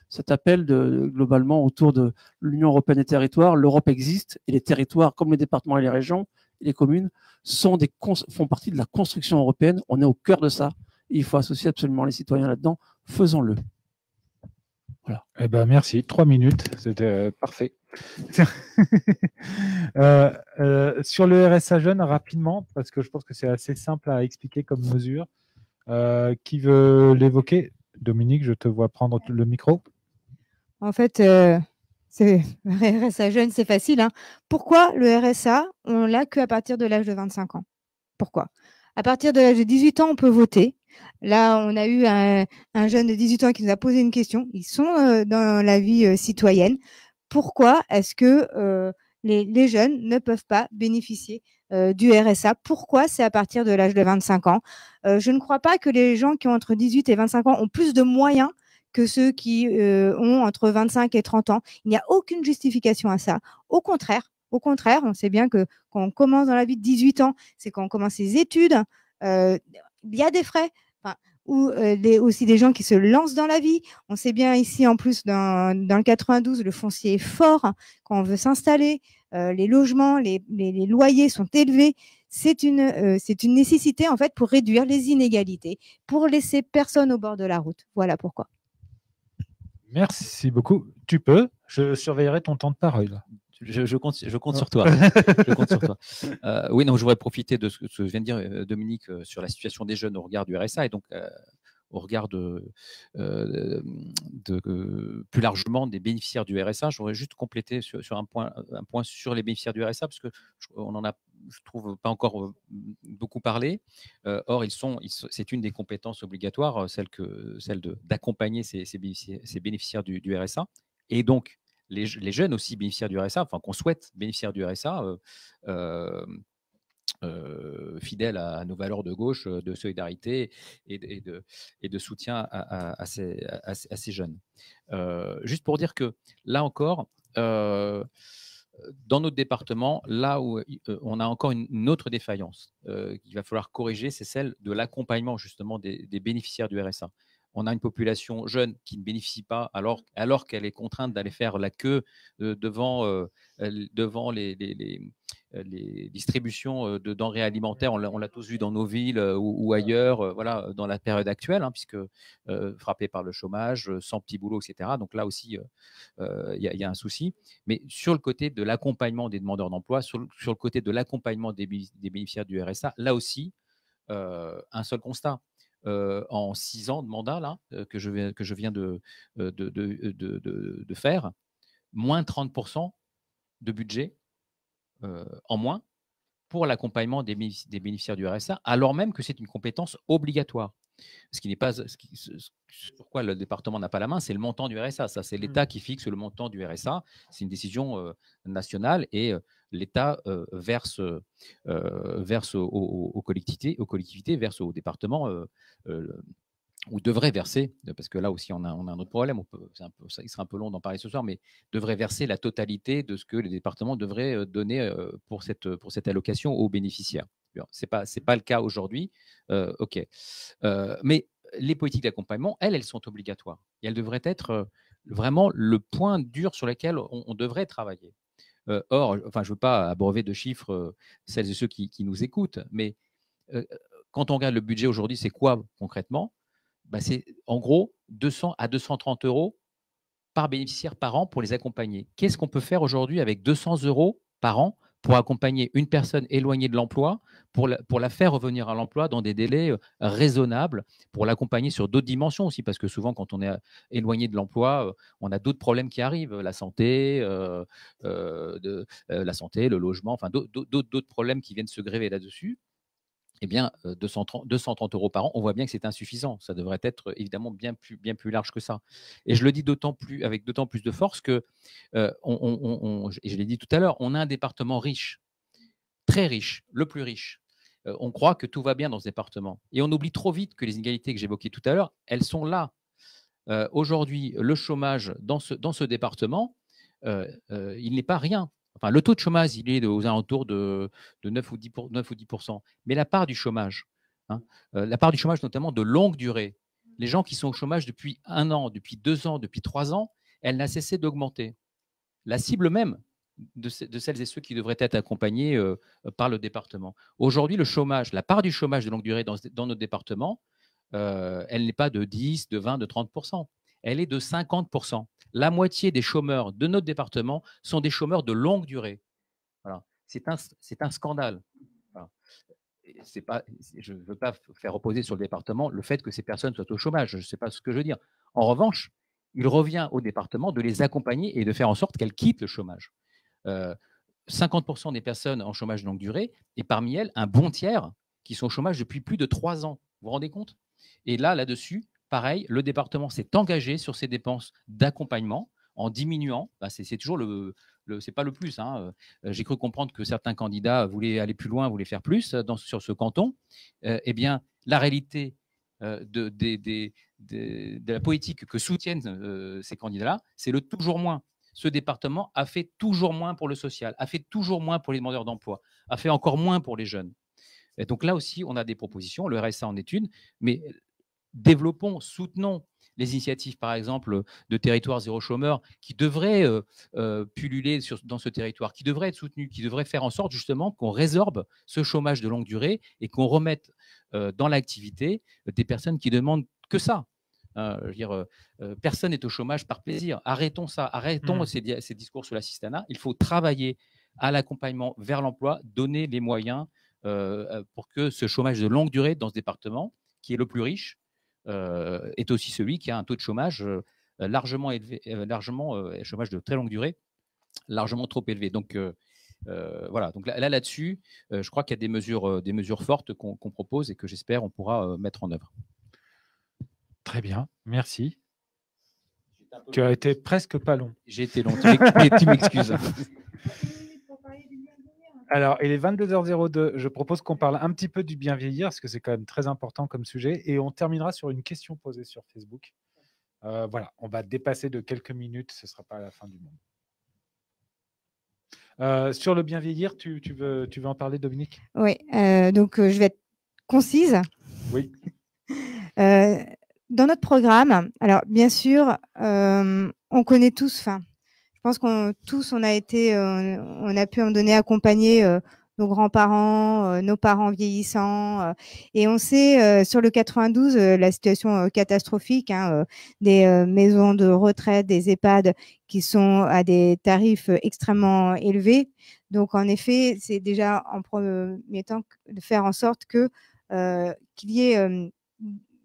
cet appel globalement autour de l'Union européenne des territoires. L'Europe existe et les territoires, comme les départements et les régions et les communes, font partie de la construction européenne. On est au cœur de ça. Et il faut associer absolument les citoyens là-dedans. Faisons-le. Voilà. Eh ben, merci. 3 minutes, c'était parfait. Sur le RSA jeune, rapidement, parce que je pense que c'est assez simple à expliquer comme mesure. Qui veut l'évoquer? Dominique, je te vois prendre le micro. En fait, le RSA jeune, c'est facile, hein. Pourquoi le RSA, on l'a qu'à partir de l'âge de 25 ans? Pourquoi? À partir de l'âge de 18 ans, on peut voter. Là, on a eu un jeune de 18 ans qui nous a posé une question. Ils sont dans la vie citoyenne. Pourquoi est-ce que les jeunes ne peuvent pas bénéficier du RSA? Pourquoi c'est à partir de l'âge de 25 ans? Je ne crois pas que les gens qui ont entre 18 et 25 ans ont plus de moyens que ceux qui ont entre 25 et 30 ans. Il n'y a aucune justification à ça. Au contraire, on sait bien que quand on commence dans la vie de 18 ans, c'est quand on commence ses études, il y a des frais. Ou aussi des gens qui se lancent dans la vie. On sait bien ici, en plus, dans le 92, le foncier est fort, hein, quand on veut s'installer. Les logements, les loyers sont élevés. C'est une nécessité, en fait, pour réduire les inégalités, pour laisser personne au bord de la route. Voilà pourquoi. Merci beaucoup. Tu peux. Je surveillerai ton temps de parole. Je compte sur toi. Je compte sur toi. Oui, non, je voudrais profiter de ce que vient de dire Dominique sur la situation des jeunes au regard du RSA et donc au regard plus largement des bénéficiaires du RSA. Je voudrais juste compléter sur un point sur les bénéficiaires du RSA parce que on en a, je trouve, pas encore beaucoup parlé. Or, c'est une des compétences obligatoires, celle d'accompagner ces bénéficiaires du RSA et donc les jeunes aussi bénéficiaires du RSA, enfin qu'on souhaite bénéficiaires du RSA, fidèles à nos valeurs de gauche, de solidarité et de soutien à ces jeunes. Juste pour dire que là encore, dans notre département, là où on a encore une autre défaillance qu'il va falloir corriger, c'est celle de l'accompagnement justement des bénéficiaires du RSA. On a une population jeune qui ne bénéficie pas alors qu'elle est contrainte d'aller faire la queue devant les distributions de denrées alimentaires. On l'a tous vu dans nos villes ou ailleurs, voilà, dans la période actuelle, hein, puisque frappé par le chômage, sans petit boulot, etc. Donc là aussi, il y a un souci. Mais sur le côté de l'accompagnement des demandeurs d'emploi, sur le côté de l'accompagnement des bénéficiaires du RSA, là aussi, un seul constat. En 6 ans de mandat là, que je viens de faire, moins 30% de budget en moins pour l'accompagnement des bénéficiaires du RSA, alors même que c'est une compétence obligatoire. Ce qui n'est pas sur quoi le département n'a pas la main, c'est le montant du RSA. Ça, c'est l'État qui fixe le montant du RSA. C'est une décision nationale et l'État verse aux collectivités, verse aux départements ou devrait verser, parce que là aussi on a un autre problème, il sera un peu long d'en parler ce soir, mais devrait verser la totalité de ce que les départements devraient donner pour cette allocation aux bénéficiaires. Ce n'est pas le cas aujourd'hui. OK. Mais les politiques d'accompagnement, elles sont obligatoires. Et elles devraient être vraiment le point dur sur lequel on devrait travailler. Or, enfin, je ne veux pas abreuver de chiffres celles et ceux qui nous écoutent, mais quand on regarde le budget aujourd'hui, c'est quoi concrètement? C'est en gros 200 à 230 euros par bénéficiaire par an pour les accompagner. Qu'est-ce qu'on peut faire aujourd'hui avec 200 euros par an pour accompagner une personne éloignée de l'emploi, pour la faire revenir à l'emploi dans des délais raisonnables, pour l'accompagner sur d'autres dimensions aussi, parce que souvent, quand on est éloigné de l'emploi, on a d'autres problèmes qui arrivent, la santé, le logement, enfin d'autres problèmes qui viennent se gréver là-dessus. Eh bien, 230 euros par an, on voit bien que c'est insuffisant. Ça devrait être évidemment bien plus large que ça. Et je le dis avec d'autant plus de force que, et je l'ai dit tout à l'heure, on a un département riche, très riche, le plus riche. On croit que tout va bien dans ce département. Et on oublie trop vite que les inégalités que j'évoquais tout à l'heure, elles sont là. Aujourd'hui, le chômage dans ce département, il n'est pas rien. Enfin, le taux de chômage, il est aux alentours de 9 ou 10%. Mais la part du chômage hein. La part du chômage, notamment de longue durée, les gens qui sont au chômage depuis 1 an, depuis 2 ans, depuis 3 ans, elle n'a cessé d'augmenter. La cible même de celles et ceux qui devraient être accompagnés par le département. Aujourd'hui, le chômage, la part du chômage de longue durée dans notre département, elle n'est pas de 10, de 20, de 30%. Elle est de 50%. La moitié des chômeurs de notre département sont des chômeurs de longue durée. Voilà. C'est un scandale. Voilà. Je ne veux pas faire reposer sur le département le fait que ces personnes soient au chômage. Je ne sais pas ce que je veux dire. En revanche, il revient au département de les accompagner et de faire en sorte qu'elles quittent le chômage. 50% des personnes en chômage de longue durée, et parmi elles, un bon tiers qui sont au chômage depuis plus de 3 ans. Vous vous rendez compte? Et là-dessus, pareil, le département s'est engagé sur ses dépenses d'accompagnement en diminuant. C'est toujours c'est pas le plus. Hein. J'ai cru comprendre que certains candidats voulaient aller plus loin, voulaient faire plus sur ce canton. Eh bien, la réalité de la politique que soutiennent ces candidats-là, c'est le toujours moins. Ce département a fait toujours moins pour le social, a fait toujours moins pour les demandeurs d'emploi, a fait encore moins pour les jeunes. Et donc là aussi, on a des propositions, le RSA en est une, mais développons, soutenons les initiatives, par exemple, de territoire zéro chômeur qui devraient pulluler dans ce territoire, qui devraient être soutenus, qui devraient faire en sorte justement qu'on résorbe ce chômage de longue durée et qu'on remette dans l'activité des personnes qui demandent que ça. Je veux dire, personne n'est au chômage par plaisir. Arrêtons ça, arrêtons ces discours sur l'assistanat. Il faut travailler à l'accompagnement vers l'emploi, donner les moyens pour que ce chômage de longue durée dans ce département, qui est le plus riche, est aussi celui qui a un taux de chômage largement élevé, chômage de très longue durée, largement trop élevé. Donc voilà. Donc là-dessus, je crois qu'il y a des mesures fortes qu'on propose et que j'espère on pourra mettre en œuvre. Très bien, merci. Tu as été presque pas long. J'ai été long, tu m'excuses. Alors, il est 22h02. Je propose qu'on parle un petit peu du bien vieillir, parce que c'est quand même très important comme sujet. Et on terminera sur une question posée sur Facebook. Voilà, on va dépasser de quelques minutes. Ce ne sera pas à la fin du monde. Sur le bien vieillir, tu veux en parler, Dominique? Oui, donc je vais être concise. Oui. Dans notre programme, alors bien sûr, on connaît tous, je pense qu'on tous, on a pu en donner accompagner nos grands-parents, nos parents vieillissants, et on sait sur le 92 la situation catastrophique des maisons de retraite, des EHPAD qui sont à des tarifs extrêmement élevés. Donc en effet, c'est déjà en premier temps de faire en sorte que qu'il y ait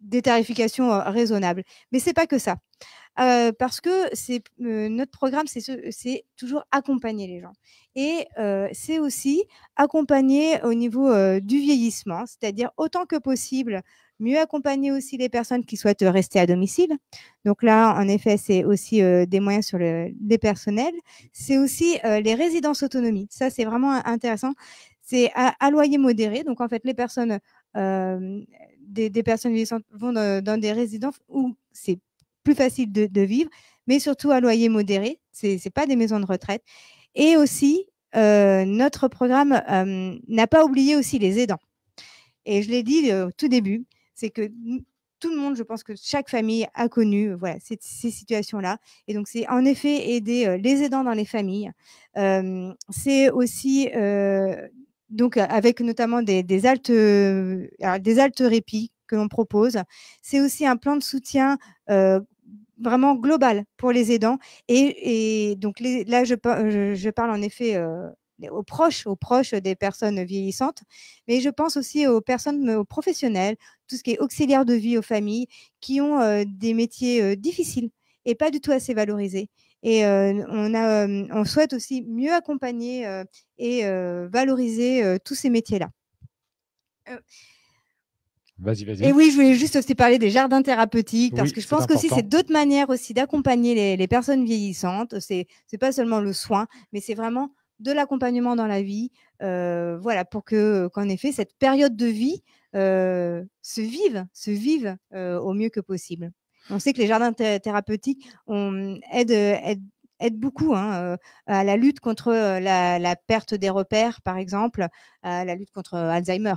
des tarifications raisonnables. Mais c'est pas que ça. Parce que notre programme, c'est toujours accompagner les gens. Et c'est aussi accompagner au niveau du vieillissement, c'est-à-dire autant que possible, mieux accompagner aussi les personnes qui souhaitent rester à domicile. Donc là, en effet, c'est aussi des moyens sur les personnels. C'est aussi les résidences autonomie. Ça, c'est vraiment intéressant. C'est à loyer modéré. Donc, en fait, les personnes, des personnes vieillissantes vont dans des résidences où c'est plus facile de vivre, mais surtout à loyer modéré. C'est pas des maisons de retraite. Et aussi, notre programme n'a pas oublié aussi les aidants. Et je l'ai dit au tout début, c'est que tout le monde, je pense que chaque famille a connu ces situations-là. Et donc, c'est en effet aider les aidants dans les familles. C'est aussi, donc, avec notamment des haltes répits que l'on propose. C'est aussi un plan de soutien vraiment global pour les aidants. Et donc, là, je parle en effet aux proches des personnes vieillissantes, mais je pense aussi aux professionnels, tout ce qui est auxiliaire de vie aux familles, qui ont des métiers difficiles et pas du tout assez valorisés. Et on souhaite aussi mieux accompagner et valoriser tous ces métiers-là. Vas-y. Et oui, je voulais juste aussi parler des jardins thérapeutiques, parce que je pense que c'est d'autres manières aussi d'accompagner les personnes vieillissantes. C'est pas seulement le soin, mais c'est vraiment de l'accompagnement dans la vie, pour qu'en effet, cette période de vie se vive au mieux que possible. On sait que les jardins thérapeutiques aident beaucoup à la lutte contre la perte des repères, par exemple, à la lutte contre Alzheimer.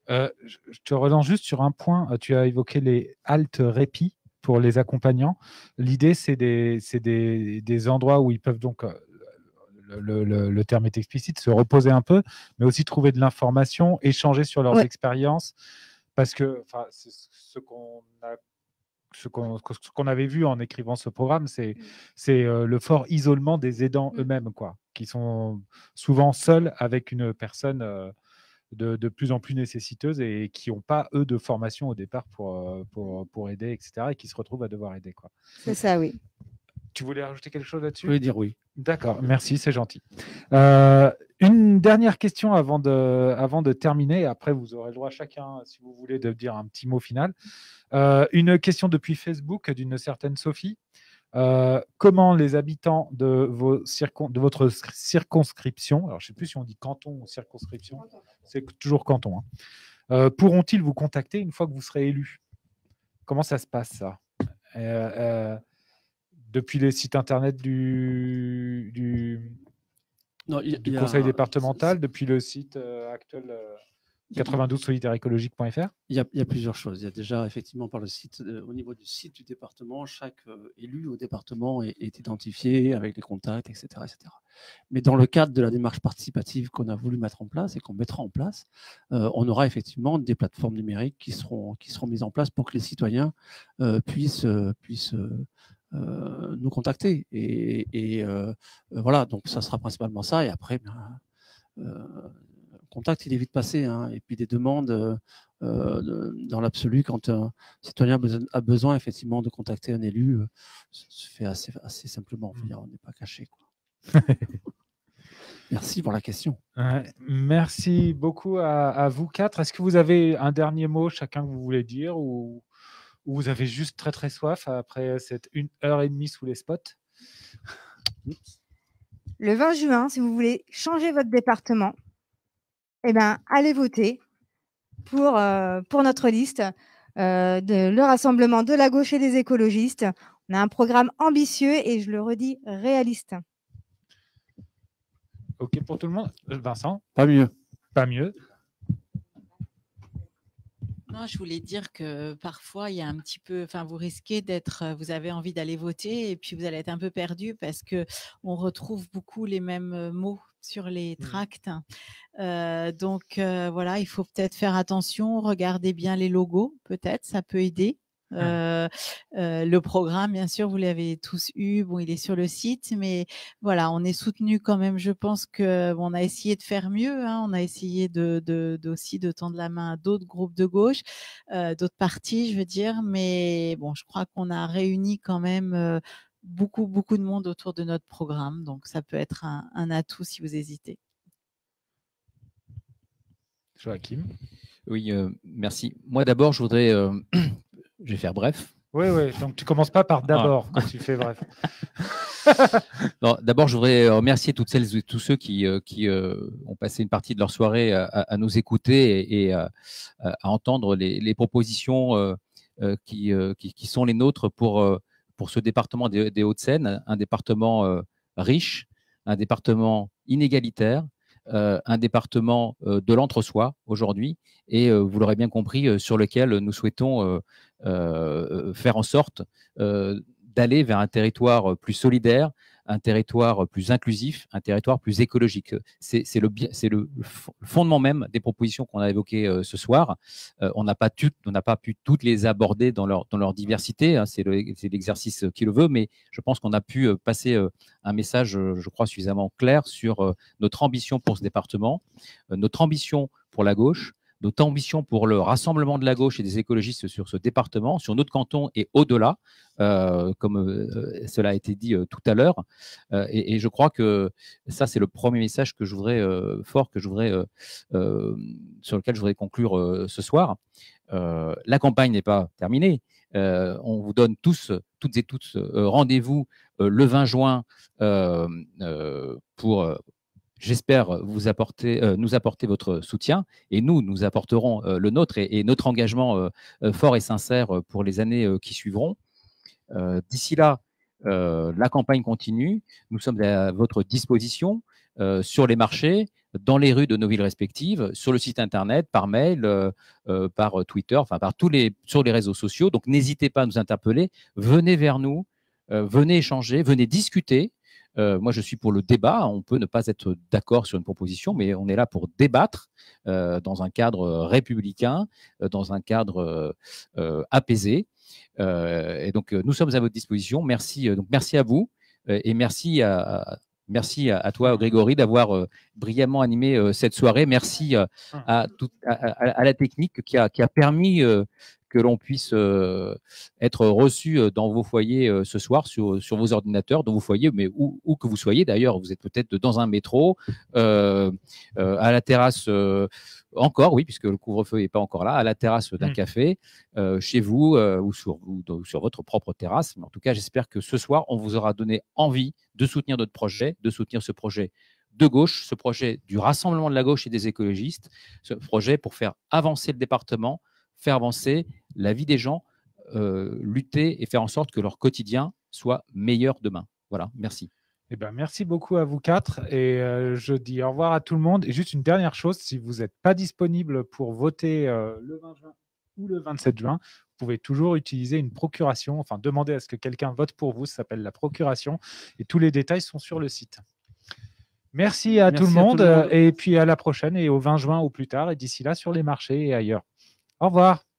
Je te relance juste sur un point. Tu as évoqué les haltes répit pour les accompagnants. L'idée, c'est des endroits où ils peuvent donc, le terme est explicite, se reposer un peu, mais aussi trouver de l'information, échanger sur leurs expériences. Parce que c'est ce qu'on avait vu en écrivant ce programme, c'est le fort isolement des aidants eux-mêmes, quoi, qui sont souvent seuls avec une personne de plus en plus nécessiteuses et qui n'ont pas, eux, de formation au départ pour aider, etc., et qui se retrouvent à devoir aider, quoi. C'est ça, oui. Tu voulais rajouter quelque chose là-dessus? Je voulais dire oui. D'accord, merci, c'est gentil. Une dernière question avant de terminer. Après, vous aurez le droit chacun, si vous voulez, de dire un petit mot final. Une question depuis Facebook d'une certaine Sophie. Comment les habitants de votre circonscription, alors je ne sais plus si on dit canton ou circonscription, c'est toujours canton, hein, pourront-ils vous contacter une fois que vous serez élu? Comment ça se passe, ça? Depuis les sites internet du conseil départemental, depuis le site actuel 92solidaire-écologique.fr? Il y a plusieurs choses. Il y a déjà effectivement par le site, au niveau du site du département, chaque élu au département est identifié avec les contacts, etc., etc. Mais dans le cadre de la démarche participative qu'on a voulu mettre en place et qu'on mettra en place, on aura effectivement des plateformes numériques qui seront mises en place pour que les citoyens puissent nous contacter. Et voilà, donc ça sera principalement ça. Et après, contact, il est vite passé, hein. Et puis des demandes dans l'absolu, quand un citoyen a besoin effectivement de contacter un élu, se fait assez simplement. On n'est pas caché, quoi. Merci pour la question. Merci beaucoup à vous quatre. Est-ce que vous avez un dernier mot chacun que vous voulez dire, ou vous avez juste très très soif après cette 1h30 sous les spots? Le 20 juin, si vous voulez changer votre département, eh ben, allez voter pour notre liste, le Rassemblement de la gauche et des écologistes. On a un programme ambitieux et, je le redis, réaliste. OK pour tout le monde? Vincent? Pas mieux. Pas mieux. Non, je voulais dire que parfois, il y a un petit peu, vous risquez vous avez envie d'aller voter et puis vous allez être un peu perdu parce qu'on retrouve beaucoup les mêmes mots sur les tracts. Donc, voilà, il faut peut-être faire attention, regardez bien les logos, peut-être, ça peut aider. Le programme, bien sûr, vous l'avez tous eu. Bon, il est sur le site, mais voilà, on est soutenu quand même. Je pense que on a essayé de faire mieux. Hein, on a essayé aussi de tendre la main à d'autres groupes de gauche, d'autres partis, je veux dire. Mais bon, je crois qu'on a réuni quand même beaucoup de monde autour de notre programme. Donc, ça peut être un atout si vous hésitez. Joachim? Oui, merci. Moi, d'abord, je voudrais... je vais faire bref. Oui, donc tu commences pas par d'abord quand tu fais bref. D'abord, je voudrais remercier toutes celles et tous ceux qui ont passé une partie de leur soirée à nous écouter et à entendre les propositions qui sont les nôtres pour ce département des Hauts-de-Seine, un département riche, un département inégalitaire, un département de l'entre-soi aujourd'hui, et vous l'aurez bien compris, sur lequel nous souhaitons faire en sorte d'aller vers un territoire plus solidaire, un territoire plus inclusif, un territoire plus écologique. C'est le fondement même des propositions qu'on a évoquées ce soir. On n'a pas pu toutes les aborder dans leur diversité, hein, c'est l'exercice qui le veut, mais je pense qu'on a pu passer un message, je crois, suffisamment clair sur notre ambition pour ce département, notre ambition pour la gauche, notre ambition pour le rassemblement de la gauche et des écologistes sur ce département, sur notre canton et au-delà, comme cela a été dit tout à l'heure. Et je crois que ça, c'est le premier message que je voudrais sur lequel je voudrais conclure ce soir. La campagne n'est pas terminée. On vous donne toutes et tous rendez-vous le 20 juin pour... J'espère nous apporter votre soutien, et nous apporterons le nôtre et notre engagement fort et sincère pour les années qui suivront. D'ici là, la campagne continue. Nous sommes à votre disposition sur les marchés, dans les rues de nos villes respectives, sur le site internet, par mail, par Twitter, enfin sur les réseaux sociaux. Donc n'hésitez pas à nous interpeller, venez vers nous, venez échanger, venez discuter. Moi, je suis pour le débat. On peut ne pas être d'accord sur une proposition, mais on est là pour débattre dans un cadre républicain, dans un cadre apaisé. Et donc, nous sommes à votre disposition. Merci. Donc, merci à vous et merci à toi, Grégory, d'avoir brillamment animé cette soirée. Merci à la technique qui a permis que l'on puisse être reçu dans vos foyers ce soir, sur vos ordinateurs, dans vos foyers, mais où que vous soyez d'ailleurs. Vous êtes peut-être dans un métro, à la terrasse, encore, oui, puisque le couvre-feu n'est pas encore là, à la terrasse d'un café, chez vous ou sur votre propre terrasse. Mais en tout cas, j'espère que ce soir, on vous aura donné envie de soutenir notre projet, de soutenir ce projet de gauche, ce projet du rassemblement de la gauche et des écologistes, ce projet pour faire avancer le département, faire avancer la vie des gens, lutter et faire en sorte que leur quotidien soit meilleur demain. Voilà, merci. Eh ben, merci beaucoup à vous quatre et je dis au revoir à tout le monde. Et juste une dernière chose, si vous n'êtes pas disponible pour voter le 20 juin ou le 27 juin, vous pouvez toujours utiliser une procuration, enfin demander à ce que quelqu'un vote pour vous, ça s'appelle la procuration et tous les détails sont sur le site. Merci à tout le monde et puis à la prochaine et au 20 juin ou plus tard et d'ici là sur les marchés et ailleurs. Au revoir.